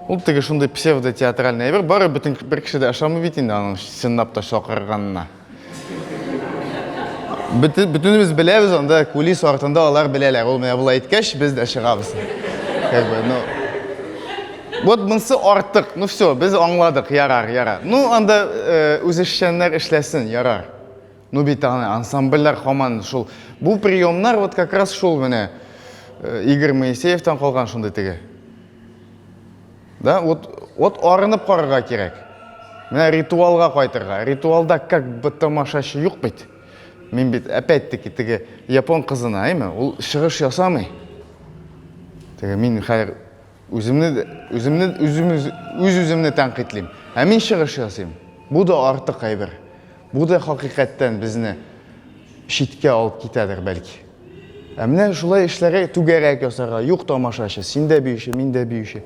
Ул теге шундай псевдо-театральный әйбер, бары бүтін бір кіші де ашамы бит инде аның сынапта шоқырғанына. Бүтініміз білеміз, онда кулис артында алар білелер. Ол мене бұл айткаш, біз де шығабыз. Как бы, ну... Вот бұнсы артық, ну все, біз аңладық, ярар. Ну, анда өзішченлер ішлесін, ярар. Ну, бит ансамбльлер қаман шул. Бұл приемнар вот как раз шул мене Игорь Моисеевтан қалған шундай теге. Да, вот арынып қарыға керек. Мене ритуалға қайтырға. Ритуалда как бы тамашашы юқ бит. Мен бит, опять-таки, теге япон қызына, айма, ол шығыш ясамай. Теге мен қайыр өзімні тәнқитлейм. Мен шығыш ясайм. Бұл да артық қайбір. Бұл да хақиқаттан бізні шетке алып кетедір бәлки. Әміне шулай ішлері түгерек ясарға, юқ тамашашы, сен де бейші, мен де бейші.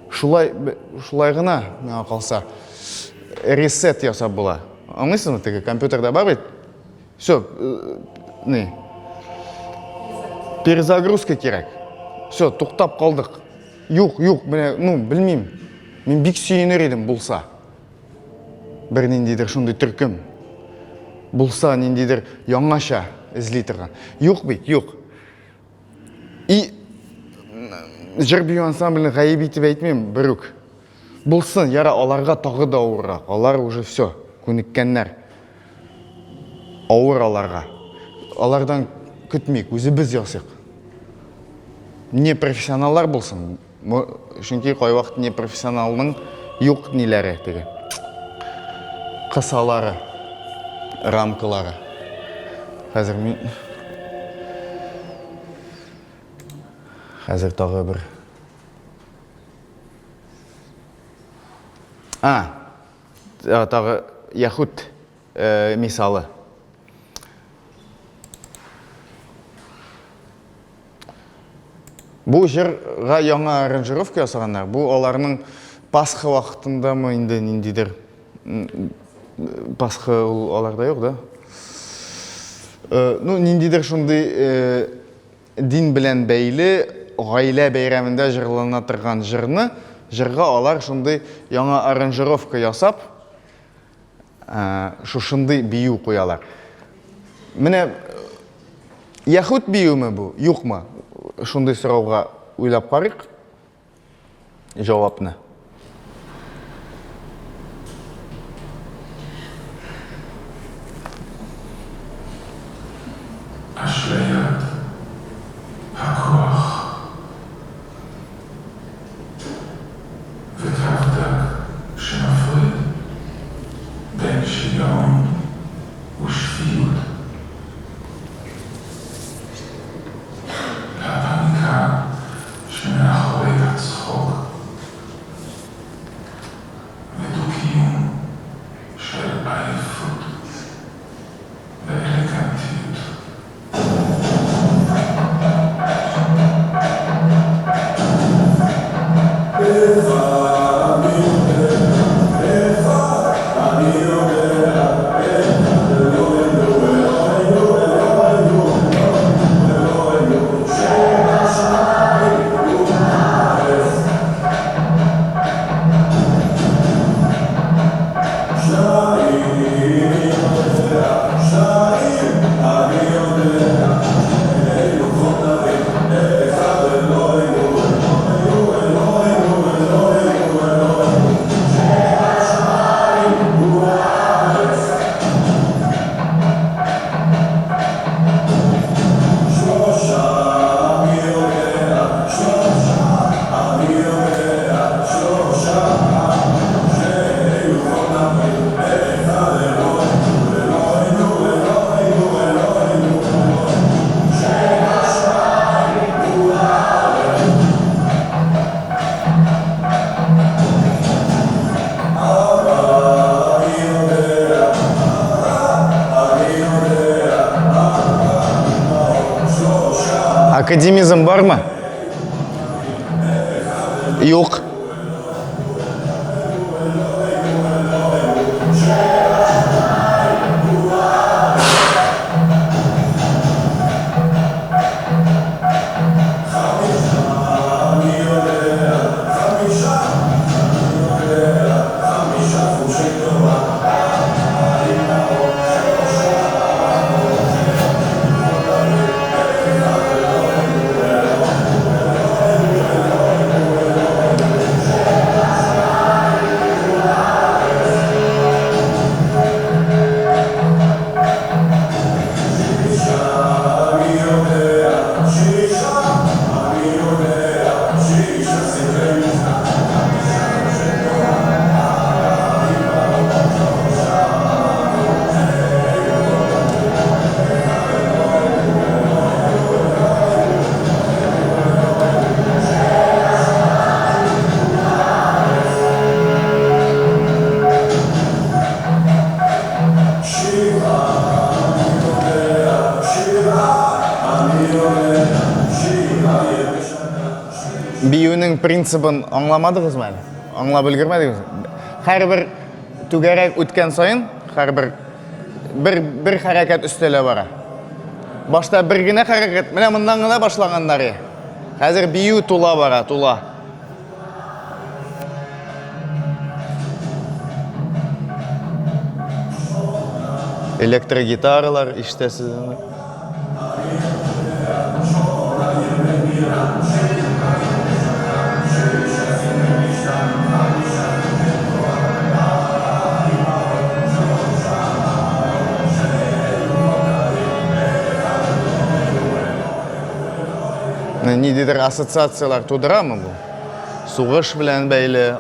Шулай ғына, мен қалса, ресет ясап бола. Аңлайсың ба, теге компьютерда бар бет? Все, не? Перезагрузка керек. Все, тоқтап қалдық. Юқ, мене, ну, білмейм. Мен бик сүйенер едім болса. Бір нендейдір шындай түркім. Болса нендейдір яңаша ізлей тұрған. Юқ бейт, юқ. И жыр бию ансамблінің ғайып етіп әйтмем, бірік. Болсын, яра аларға тағы да ауырақ. Алар уже все, көніккенлер. Ауыр аларға. Алардан күтмейік, өзі біз ясық. Не профессионаллар болсын. Шынки қой вақыт не профессионалның юқ нелері теге. Қысалары, рамкалары. Қазір мен... Қазір тағы бір... Тағы яхут мисалы. Бұл жырға яңа аранжировка ясағандар. Бұл оларының Пасха вақытында ма инде ниндейдер? Пасха оларда жоқ, да? Ну, ниндейдер шундай дин білән бәйлі, ғайлә бәйрәмендә жырлана тұрған жырны, жырға олар шундай яңа аранжировка ясап, шундай бию қоялар. Менә яхут биюмы бұл, юқ ма? Шундай сұрауға ойлап қарық, жауапны. אשליית הכוח ותחתק שמפריד בין שוויון ושפיות. הפניקה שמאחורי הצחוק ודו-קיום של עייפות ואלגנטיות. Академизм бар ма? Yok. биюнең принцибын аңламадыгыз мәле? Аңлап өлгермәдегез? Һәрбер түгәрәк үткән сайын, һәрбер бер хәрәкәт өстәлә бара. Башта бер генә хәрәкәт, менә моннан гына башлаганнар. Хәзер бию тула бара, тула. Электрогитаралар ишетәсез. Ниндидер ассоциациялар тудырамы бу? Сугыш белән бәйле.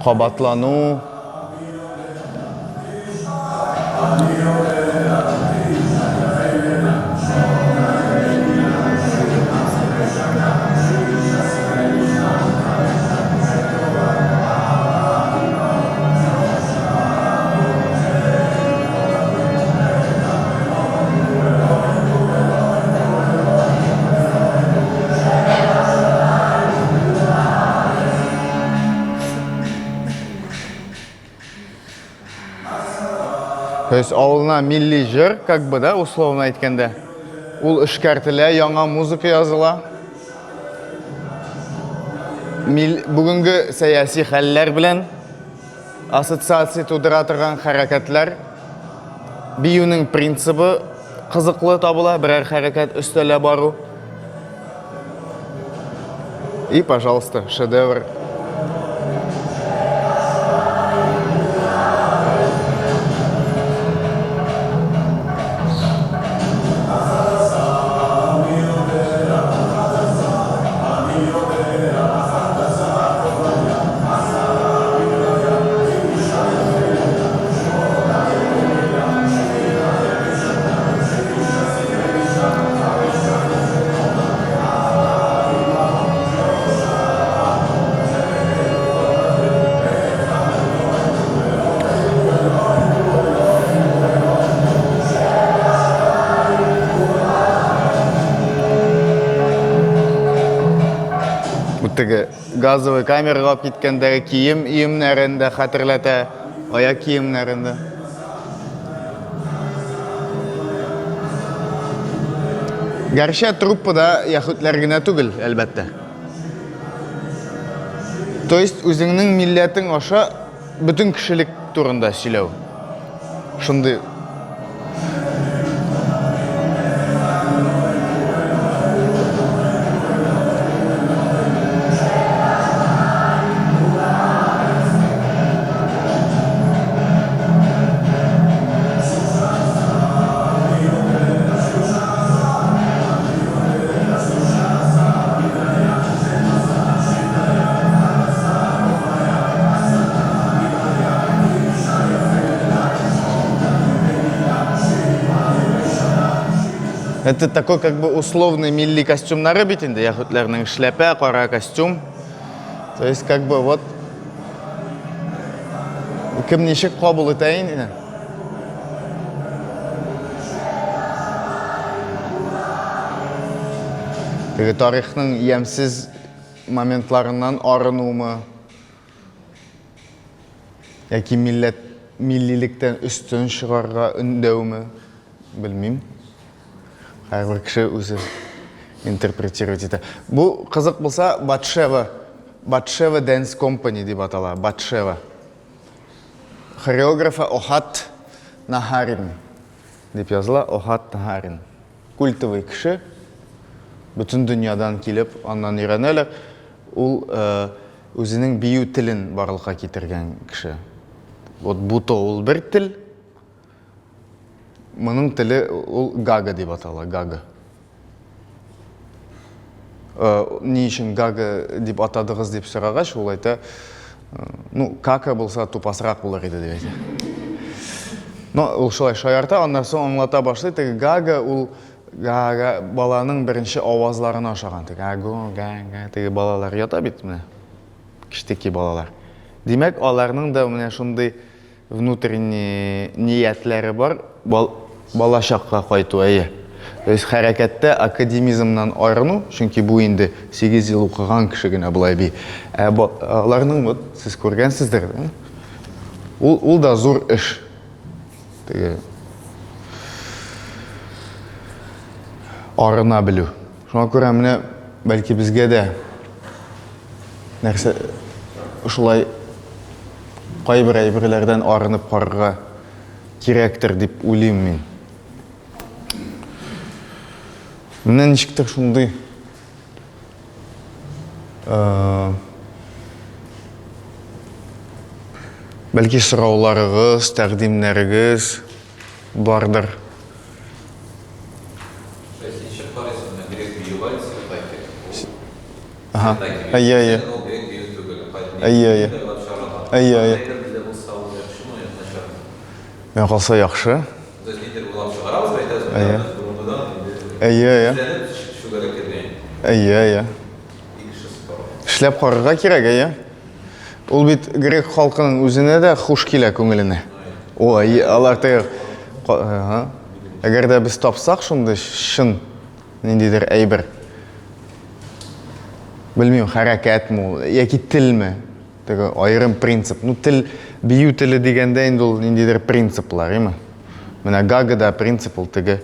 Кабатлану. То есть ауылына милли жыр, как бы, да, условно әйткәндә. Ул эшкәртелә, яңа музыка языла. Бүгенге сәяси хәлләр белән ассоциация тудыра торган хәрәкәтләр, биюнең принцибы кызыклы табыла, берәр хәрәкәт өстәлә бару. И, пожалуйста, шедевр. Газовый камерага алып киткәндәге киемнәрендә хәтерләтә, аяк киемнәрендә. Гәрчә труппада яһүдләр генә түгел, әлбәттә. То есть үзеңнең милләтең аша бөтен кешелек турында сөйләү. Шундый. Это такой как бы условный милли костюмнары бит инде, яһүдләрнең шляпа, кара костюм. То есть как бы вот кем ничек кабул итә инде. Теге тарихның ямсыз моментларыннан арынуымы, яки миллилектән өстен чыгарга өндәүме, белмим. Һәрбер кеше үзе интерпретировать итә. Бу кызык булса, Батшева Dance Company дип атала, Батшева. Хореографы Охат Нахарин дип языла, Охат Нахарин. Культовый кеше, бөтен дөньядан килеп, аннан өйрәнәләр. Ул үзенең бию телен барлыкка китергән кеше. Вот буто ул бер тел. Моның теле ул гага дип атала, гага. Ни өчен гага дип атадыгыз дип сорагач, ул әйтә, ну, кака булса тупасрак булыр иде дип әйтә. Но ул шулай шаярта, аннан соң аңлата башлый, теге гага ул гага баланың беренче авазларын ашаган. Теге аго, гага, теге балалар ята бит менә. Кичтеки балалар. Димәк, аларның да менә шундый внутренний ниятләре бар. Балачакка кайту әйе. То есть хәрәкәттә академизмнан айрыну, чөнки бу инде 8 ел укыган кеше генә булай би. Аларның вот сез күргәнсездер. Ул да зур эш. Теге арына белү. Шуңа күрә менә бәлки безгә дә нәрсә шулай кайбер әйберләрдән арынып карарга кирәктер дип уйлыйм мин. Менә ничектер шундый бәлки сорауларыгыз, тәкъдимнәрегез бардыр. Ага. Ай-яй. Ай-яй. Ай-яй. Мен калса яхшы. Ай-яй. Ай-яй. Эшләп карарга кирәк, әйе. Ул бит грек халкының үзенә дә хуш килә күңеленә. Ой, алар теге әгәр дә без тапсак шундый шын ниндидер әйбер. Белмим, хәрәкәтме, яки телме? Теге айрым принцип. Ну тел, бию теле дигәндә инде ул ниндидер принциплар, әйме? Менә Гагада принцип ул теге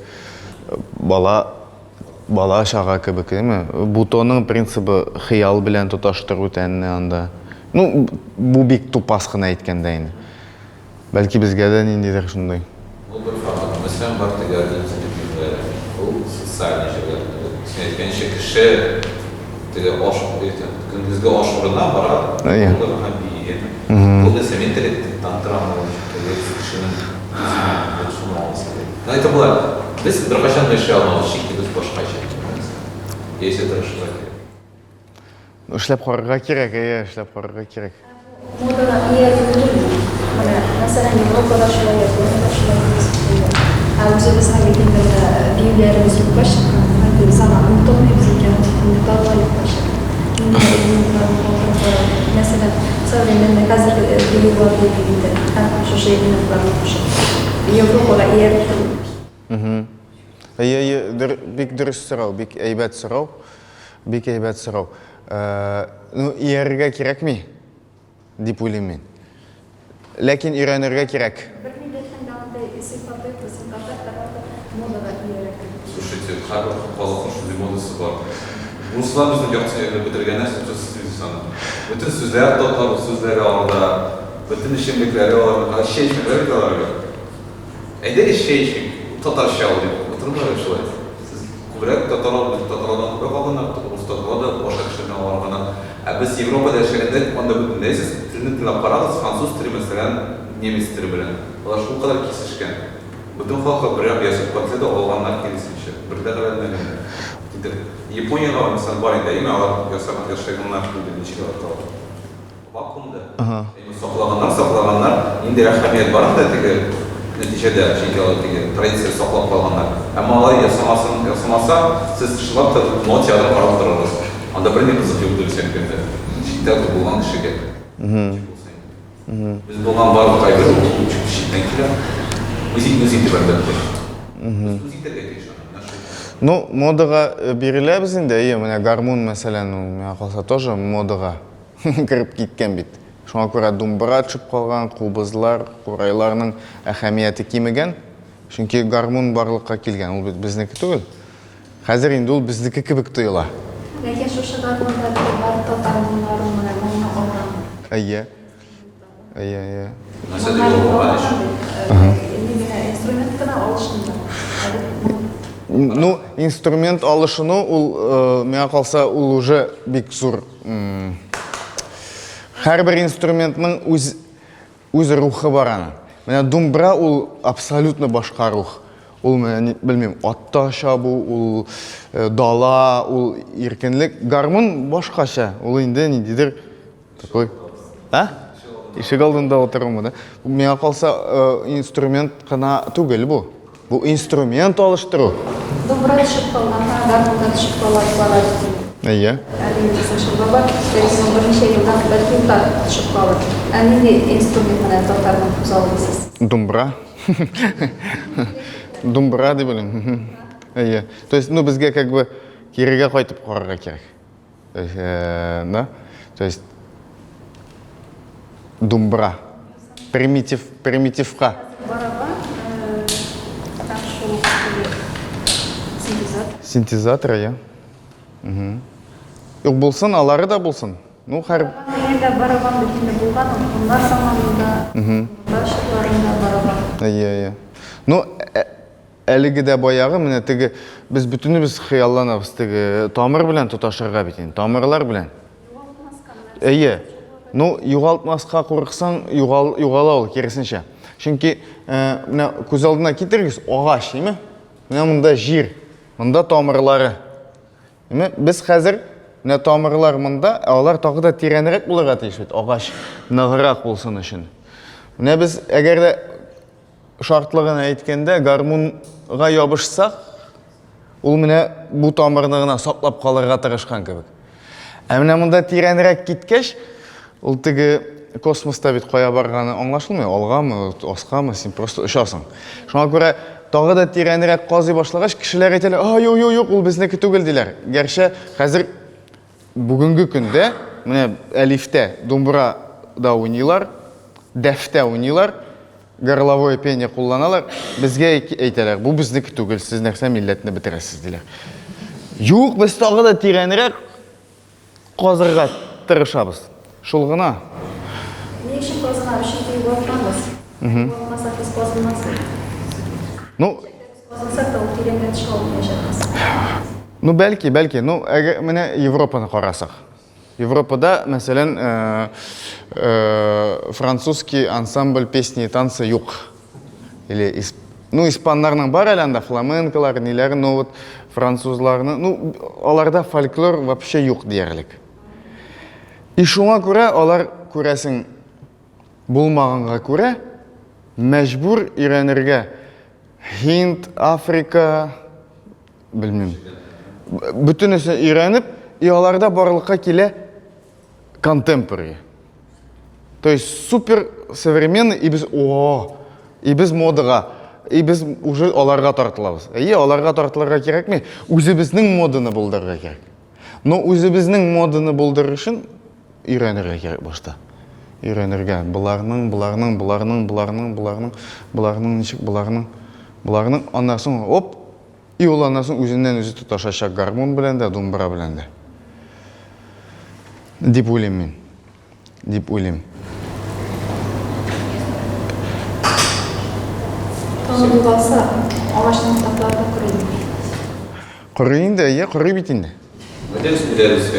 бала шага кебек, әйме? Бутоның принцибы хыял белән тоташтыру тәнне анда. Ну, бу бик тупас гына әйткәндә инде. Бәлки безгә дә ниндидер шундый. Ул бер факт. Мәсәлән, бар теге ул социаль җиргә. Әйткәнчә кеше теге аш көндезге аш урынына бара. Ул һәм бие. Ул да семинтердән тора. Кешенең это было. Без дракашан яшәй алмады, шикли без башкача. Если это что такое. Ну, эшләп карарга кирәк, эшләп карарга кирәк. Модага ия түгелме? Менә, мәсәлән, Европада шулай ясалган, шулай үзебезнең итемдә биюләребез юкка чыккан, һәм заман унтылмыйбыз икән, унталга юкка чыккан. Мәсәлән, современный хәзер биюләр дигәндә, һәм шушы элементларны Европага ия түгел. Бик дөрес сорау, бик әйбәт сорау. Бик әйбәт сорау. Ну, ияргә кирәкми, дип уйлыйм мин. Ләкин өйрәнергә кирәк. Слушайте, хорошо, пожалуйста, что мода бар. Руслан безнең яктан бетергәннән соң сизсәң. Бөтен сүзләр татар сүзләре алда, бөтен эшемлекләре алда, шәйхләр алда. Әйдәгез шәйх татарча алып, утырмагыз шулай. Сез күбрәк татарлардан күбрәк алганнар, татарларда башка кешеләрдән алганнар. Ә без Европада яшәгәндә, анда бөтенләй сез телне тыңлап карагыз, француз теле мәсәлән, немец теле белән. Алар шул кадәр кисешкән. Бөтен халкы бер ясап калса да алганнар килсенчә. Бердә гәрәләнмәгән. Япониягә мәсәлән бар иде, алар ясап яшәгәннәр күбе ничек аталар. Вакуумда. Саклаганнар, инде әһәмият бар анда теге нәтиҗәдә шикелле теге традиция саклап калганнар. Әмма алар ясамаса, сез шулап та ноциядән карап торыгыз. Анда бер ни кызык юк дисәң кенде. Шиттә булган кешегә. Без булган барлык кайбер шиттән килә. Үзик бәрдә. Ну, модага биреләбез инде, менә гармун мәсәлән, миңа калса тоже модага кирип киткән бит. Шуңа күрә думбра төшеп калган, кубызлар, курайларның әһәмияте кимегән. Чөнки гармун барлыкка килгән, ул бит безнеке түгел. Хәзер инде ул безнеке кебек тоела. Ләкин шушы гармунда бар татарларның менә моны алган. Әйе. Инструмент кына алышында. Ну, инструмент алышыну, ул, миңа калса, ул уже бик зур. Һәрбер инструментның үз рухы бар аны. Менә думбра ул абсолютно башка рух. Ул менә белмим, атта чабу, ул дала, ул иркенлек. Гармун башкача. Ул инде ниндидер такой. Ишек алдында отыруmu да. Миңа калса инструмент кына түгел бу. Бу инструмент алыштыру. Думбра төшеп калганда, гармунда төшеп калган. Әйе. Думбра. Думбра дип белем. Иә. То есть, ну, бізге как бы кириге қайтып қорға керек. То есть, да? То есть, думбра. Примитивқа. Барабан, там шел синтезатор. Синтезатор, иә. Жоқ, болсын, алары да болсын. Ну, Енді барабан бітінде болған, ғұмар заманында, башыларында барабан. Иә. Ну, әлігі де баяғы, міне тігі, біз бүтініміз қиялланабыз тігі тамыр білән тұташырға бітін, тамырлар білән. Иә. Ну, юғалтмасқа қорықсаң, юғала ол, керісінше. Чүнки, көз алдына кетіргіз, оғаш, еме? Міне мұнда жир, мұнда тамырлары. Біз қазір, міне тамырлар мұнда, олар тағы да тиренірек болырға тейшбет, оғаш нағырақ болсын үшін. Міне біз, әгерде шартлығын әйткенде, гармонға ябышсақ, ол міне бұл тамырлығына сақлап қалырға тырышқан кебек. Әміне мұнда тиренірек кеткеш, ол тігі космоста бет қоя барғаны аңлашылмай, олғамы, осқамы, сен просто ұшасың. Шуңа көре, тағы да тиренірек қазы башлағаш, кішілер айтелі, йоқ, ол бізнекі түгіл дейлер. Герше, қазір бүгінгі күнде, міне әлифте, думбыра да ойнайлар, дәфте ойнайлар, горловое пение қолланалар, бізге әйтелер, бұл бізнекі түгіл, сіз нәрсе милләтіні бітіресіз дейлер. Жоқ, біз тағы да тиренірек қазырға тырышабыз. Шулғына. Не үшін қозына үшін де уақытамыз. Уақытмасақ біз қозылмасыз. Ну, Қозылсақ та ол тереңден шығалмай жатқыз. ну бәлки. Ну, міне Европаны қарасақ. Европада, мәселен, французский ансамбль песни и танцы юқ. Или, ну, испанларның бар әлінде фламенкалар, нелері, но вот французларының, ну, оларда фольклор вообще юқ дерлік. И шуңа күрә, алар күрәсің булмағанға күрә, мәжбүр өйрәнергә. Хинд, Африка, білмеймін. Бүтінісі өйрәніп, и аларда барлыққа келе contemporary. То есть супер современный, и біз модыға, и біз уже аларға тартылабыз. Аларға тартыларға керек ме? Өзі біздің модыны болдырға керек. Но өзі біздің модыны болдыр үшін үйренерге керек башта. Үйренерге. Бұларның, аннасын, оп, и ол аннасын өзінен өзі тұташашақ гармон біләнді, думбыра біләнді. Деп ойлайм мен. Деп ойлайм. Тоны болса, ағашның тапларда құрайды. Құрайын да, құрай бетінде. Надеюсь, поделюсь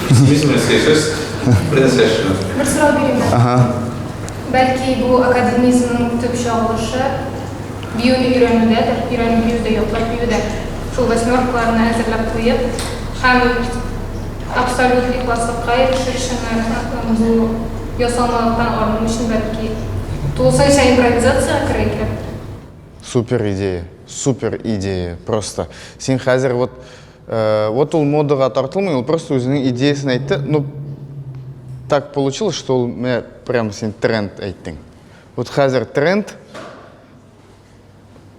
смыслом слышишь, принесешь. Бір сұрау беремін. Бәлки бұл академизмнің түп шағылышы биюні үйренудәдір, үйреніп биюді, yoqlab биюді. Шул восьмеркаларына әзірлеп қойып, һәм абсолютный классыққа ерішір үшін бұл ясалмалықтан арыну үшін бәлки толысынша импровизацияға кірі керек. Супер идея, просто. Сен қазір вот ол модыға тартылмай, ол просто өзінің идеясын айтты, но так получилось, что ол мен прям сен тренд айттың. Вот қазір тренд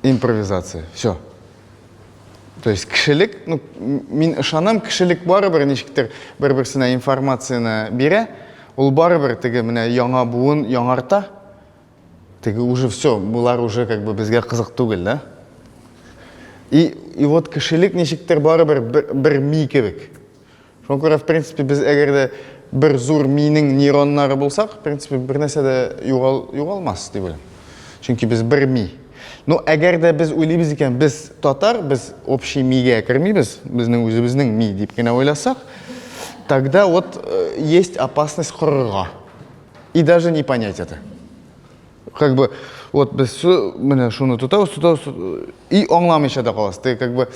импровизация, все. То есть кішілік, ну, мен ышанам, кішілік барыбір нешіктер бір-бірсіне информацияны бере, ол барыбір тігі міне яңа буын, яңарта, тігі уже все, бұлар уже как бы бізге қызық түгіл, да? И вот кішілік нешіктер барыбір бір ми кебек. Шоң көре, в принципе, біз әгерде бір зур миның нейроннары болсақ, в принципе, бір нәрсе де юғалмас, деп ойлаймын. Чүнки біз бір ми. Но әгерде біз ойлайбыз екен, біз татар, біз общий миге кірмейбіз, біздің өзіміздің ми деп кені ойласақ, тогда вот есть опасность құрыға. И даже не понять это. Как бы, вот біз міне шуны тұтауыз, и аңламайша да қаласыз. Ты как бы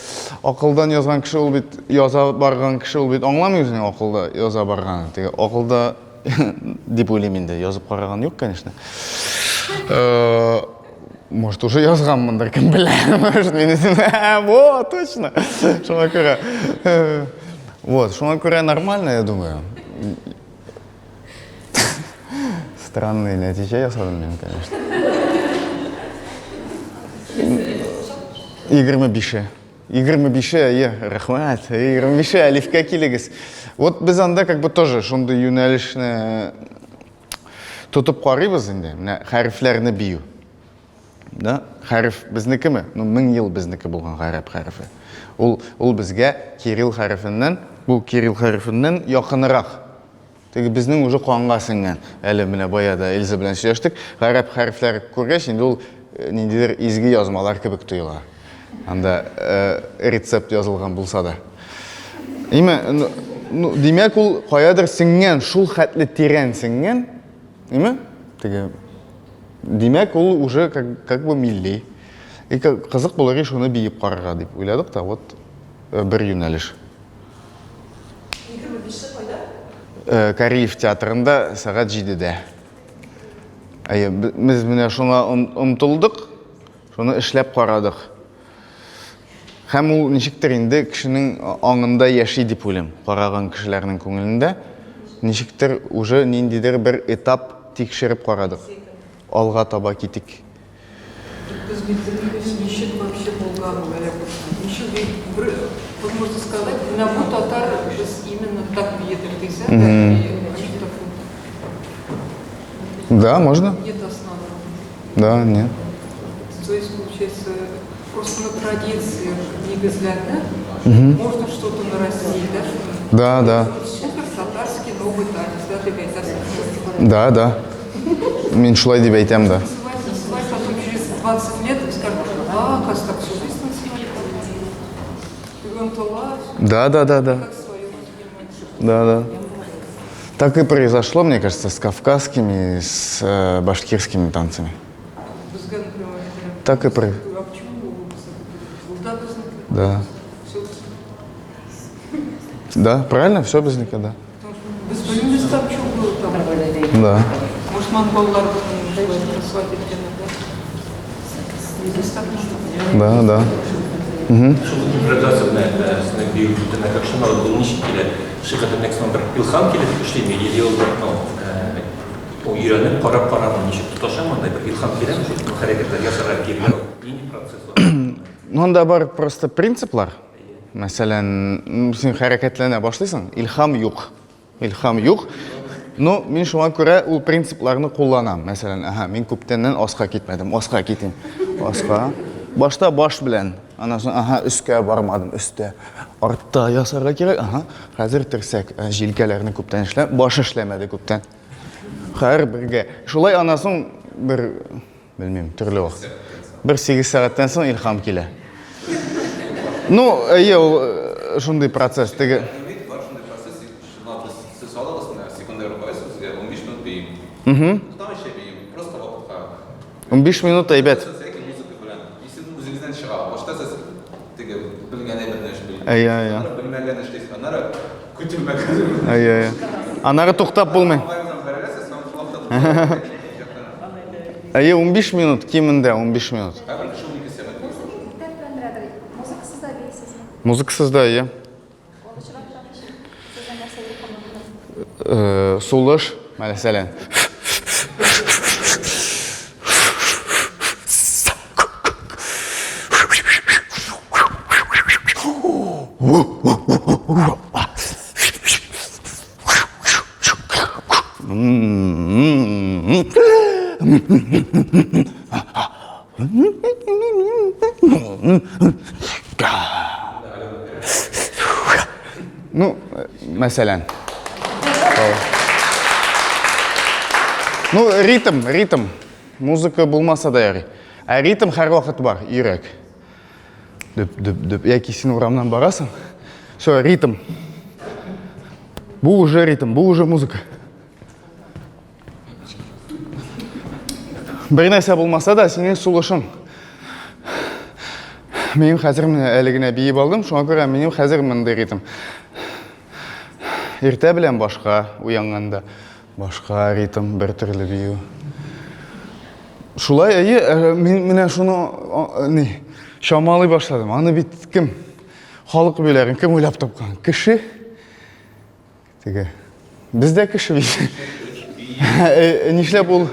ақылдан язған кіші ол бет, яза барған кіші ол бет, аңламай өзіне ақылда яза барғаны. Ақылда деп ойлаймын де, yazып қараған жоқ, конечно. Может, уже язғанмындар, кім білем, может, мен вот, точно. Шуңа көре. Вот, шуңа көре нормально, я думаю. Странные нәтиже ясадым мен, конечно. 25. 25-ші, рахмат, 25-ші әлифқа келегіз. Вот біз анда как бы тоже шонды юнәлішні тұтып қарайбыз енді, хәріфлеріні бию. Да? Хәріф біздікі ме? 1000 ел біздікі болған ғарап хәріфі. Ол бізге Кирилл хәріфінен, бұл Кирилл хәріфінен яқынырақ. Теги біздің уже қуанға сіңген. Әлі міне баяда Эльза білен сөйлештік. Ғарап хәріфлері көргеш, енді ол нендедер изгі yazmalar кебек тұйыла. Анда рецепт yazылған болса да. Демек ол қоядыр сіңген, шул хәтлі терен сіңген. Демек ол уже как бы милли. И қызық болар еш оны бейіп қарыға деп ойладық та, вот бір юнәліш. Кореев театрында сағат 7-де. Біз міне шуна ұмтылдық, шуны ішләп қарадық. Һәм ул ничектер инде кешенең аңында яши дип уйлыйм, караган кешеләрнең күңелендә. Ничектер уже ниндидер бер этап тикшереп карадык. Алга таба китик. Без ничек вообще болган, вот можно сказать, на бу татар именно так виделись, Да, можно? Нет основного. Да, нет. То есть, получается, просто на традициях негізлерді можно что-то нарастить, да? Да. Супер татарский новый танец, да, ты айтасың? Да. Мен шулай деп айтам, да. Называть потом через 20 лет и скажут, как так всю жизнь танцевали. Да. Как свое воспринимать. Да. Так и произошло, мне кажется, с кавказскими, с башкирскими танцами. Так и произошло. Да. Да, правильно? Все без никогда. Без там что было там? Да. Может, монголлар просватили, да? Да. Продажа на бию, на как что надо было нищий или шикарный некст номер илхам или что имеет дело у Ирана пора нищий то же самое, например, илхам келем, что характер я сразу перевел и не процесс. Онда бар просто принциплар. Мәсәлән, син хәрәкәтләнә башлыйсың, илхам юк. Но мин шуңа күрә ул принципларны кулланам. Мәсәлән, мин күптәннән аска китмәдем, аска китим. Аска. Башта баш белән, анасын, өскә бармадым, өстә. Артта ясарга кирәк. Хәзер терсәк, җилкәләрне күптән эшләп, баш эшләмәде күптән. Һәр бергә. Шулай анасын бер, белмим, төрле вакыт. 8 сәгатьтән соң илхам килә. Ну, шундый процесс. Теге Там еще бейм, просто вапытқа. 15 минут әйбәт. Всякие музыка белән. Если үзегездән чыга, башта сез теге белгән әйбәтне эш бил. Белмәгән эш дейсез, аннары күтелмәгән. Анары туктап булмый. 15 минут, кимендә 15 минут. Музыкасыз да бейсізме? Музыкасыз да, Сулыш, мәсәлән. Ну, мәсәлән. Ну, ритм. Музыка булмаса да ярый. Ә ритм һәр вакыт бар, йөрәк. Дөп. Яки син урамнан барасың. Всё, ритм. Бу уже ритм, бу уже музыка. Бер нәрсә булмаса да, синең сулышың. Минем хәзер менә әле генә биеп алдым, шуңа күрә минем хәзер мондый ритм. Иртә белән башка, уянганда башка ритм, бер төрле бию. Шулай, мин менә шуны шамалый башладым. Аны бит кем? Халык биләрен кем уйлап тапкан? Кеше. Теге. Бездә кеше бит. Нишләп ул?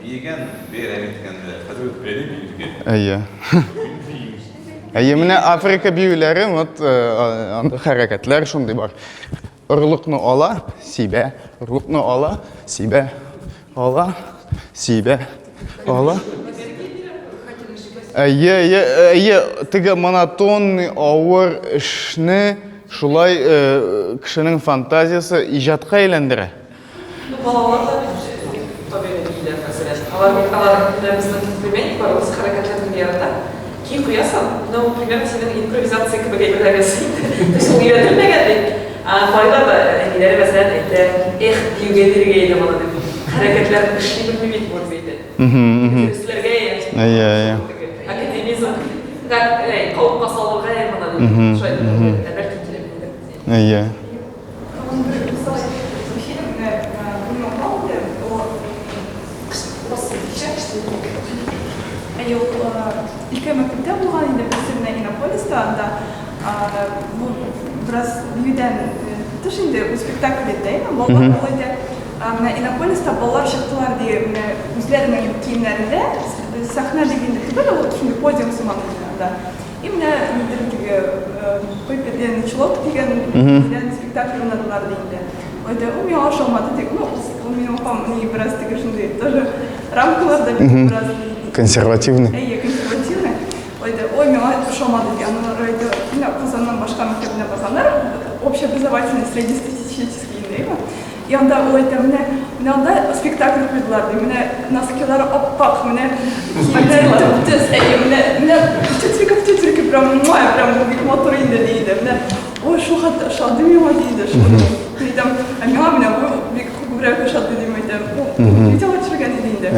Биеген, береметкенде, қазір бере биюге. Әйе. Әйе, менә Африка биюләре, вот анда хәрәкәтләр шундый бар. Орлыкны ала, сибә, орлыкны ала, сибә, ала, сибә, ала. Әйе, теге монотонный авыр эшне шулай кешенең фантазиясы иҗатка әйләндерә. Балалар da tabii iyiler mesela. Onlar bizden bilmeyin var. Olsa hareketlerin bir yerde. Ki kıyasam, no, примерно senin improvizasyon gibi geliyorsun. Mesela üretilmegen değil. Fayda da ileri mesela diye geliyor bana dedim. Hareketler işini bilmeyip vurdu. Üstlerge Әйе. akademizm. Kavukka sağlığa bana dedim. Şöyle belki de. Әйе. Yok, ilk mektup bulgan indi bizimle Innopolis'ta da bu biraz büyüden şimdi bu spektakl değil mi? Baba böyle Innopolis'ta balalar çıktılar diye üzerine giyimlerinde sahne dibinde böyle o şimdi podium sumanında. İmne gibi Pepeden Çolok diyen spektakl oynadılar deyinde. Öyle o меня аж olmadı diye. У меня папа не biraz такие şimdi тоже рамkalarda biraz Консервативный. Консервативный. Ой, меня шомады, она райда, на Казаннан башка мектебine bakanlar, общеобразовательный среднестатистический değil mi? И анда мне анда спектакль koydular diye, мне носкилары оппақ, мне түптіз, мне тютіркі прям мотор indi deydi, мне ой, шалды мема deydi, deydim, меня Buraya şartlı demeydim. Video açırken dediğinde.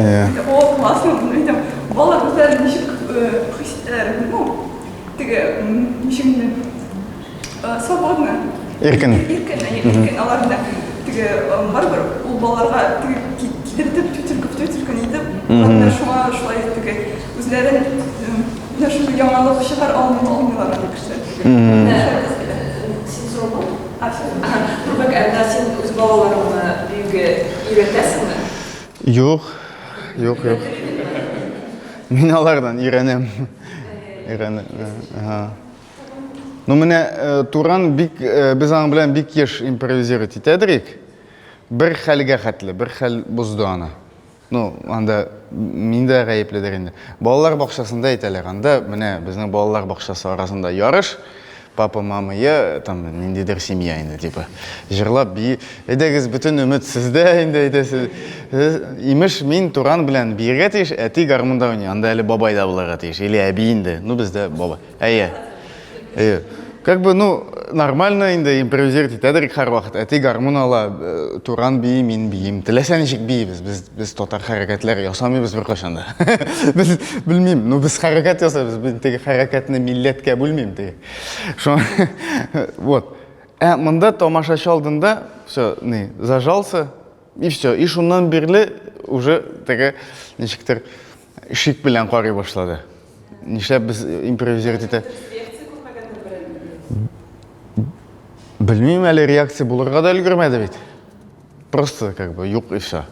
O классно, видим. Балалар özlerinde ничек хистler, ну, тиге, ничегinde свободно. Erkin. Erkin аларда тиге барбар ул балаларга тиге кидертип төтүркөн идип, анда шулай тиге үзләрен нашу яңалык шәһәр алмыйлар дип кешеләр. Син sorma. Bak Erdal sen öz balalarını büyüge öğretesin mi? Yok. Мен алардан үйренем. Ну, менә Туран без аның белән бик еш импровизировать итәдек. Бер хәлгә хәтле, бер хәл бозды аны. Ну, анда мин дә гаепледер инде. Балалар бакчасында әйтәләр, анда менә безнең балалар бакчасы арасында ярыш. Папа, мама, я там ниндидер семья инде, типа. Жырлап би, әйдәгез бүтән өмет сездә инде әйтәсез. Имеш мин Туран белән биергә тиеш, әти гармунда уйный, анда әле бабай да булырга тиеш, или әби инде. Ну бездә бабай. Әйе. Как бы, ну, нормально инде импровизировать итәдек һәрвакыт. Әти гармун ала, Туран бии, мин биим. Теләсә ничек биебез. Без татар хәрәкәтләр ясамыйбыз беркайчан да. Без белмим, ну без хәрәкәт ясабыз, без теге хәрәкәтне милләткә бүлмим теге. Вот. Монда тамашачы алдында всё, зажался и всё. И шуннан бирле уже теге ничектер шик белән карый башлады. Нишләп без импровизировать итә? Білмеймін, әлі реакция булырга да өлгермәде бит. Просто как бы юк и всё.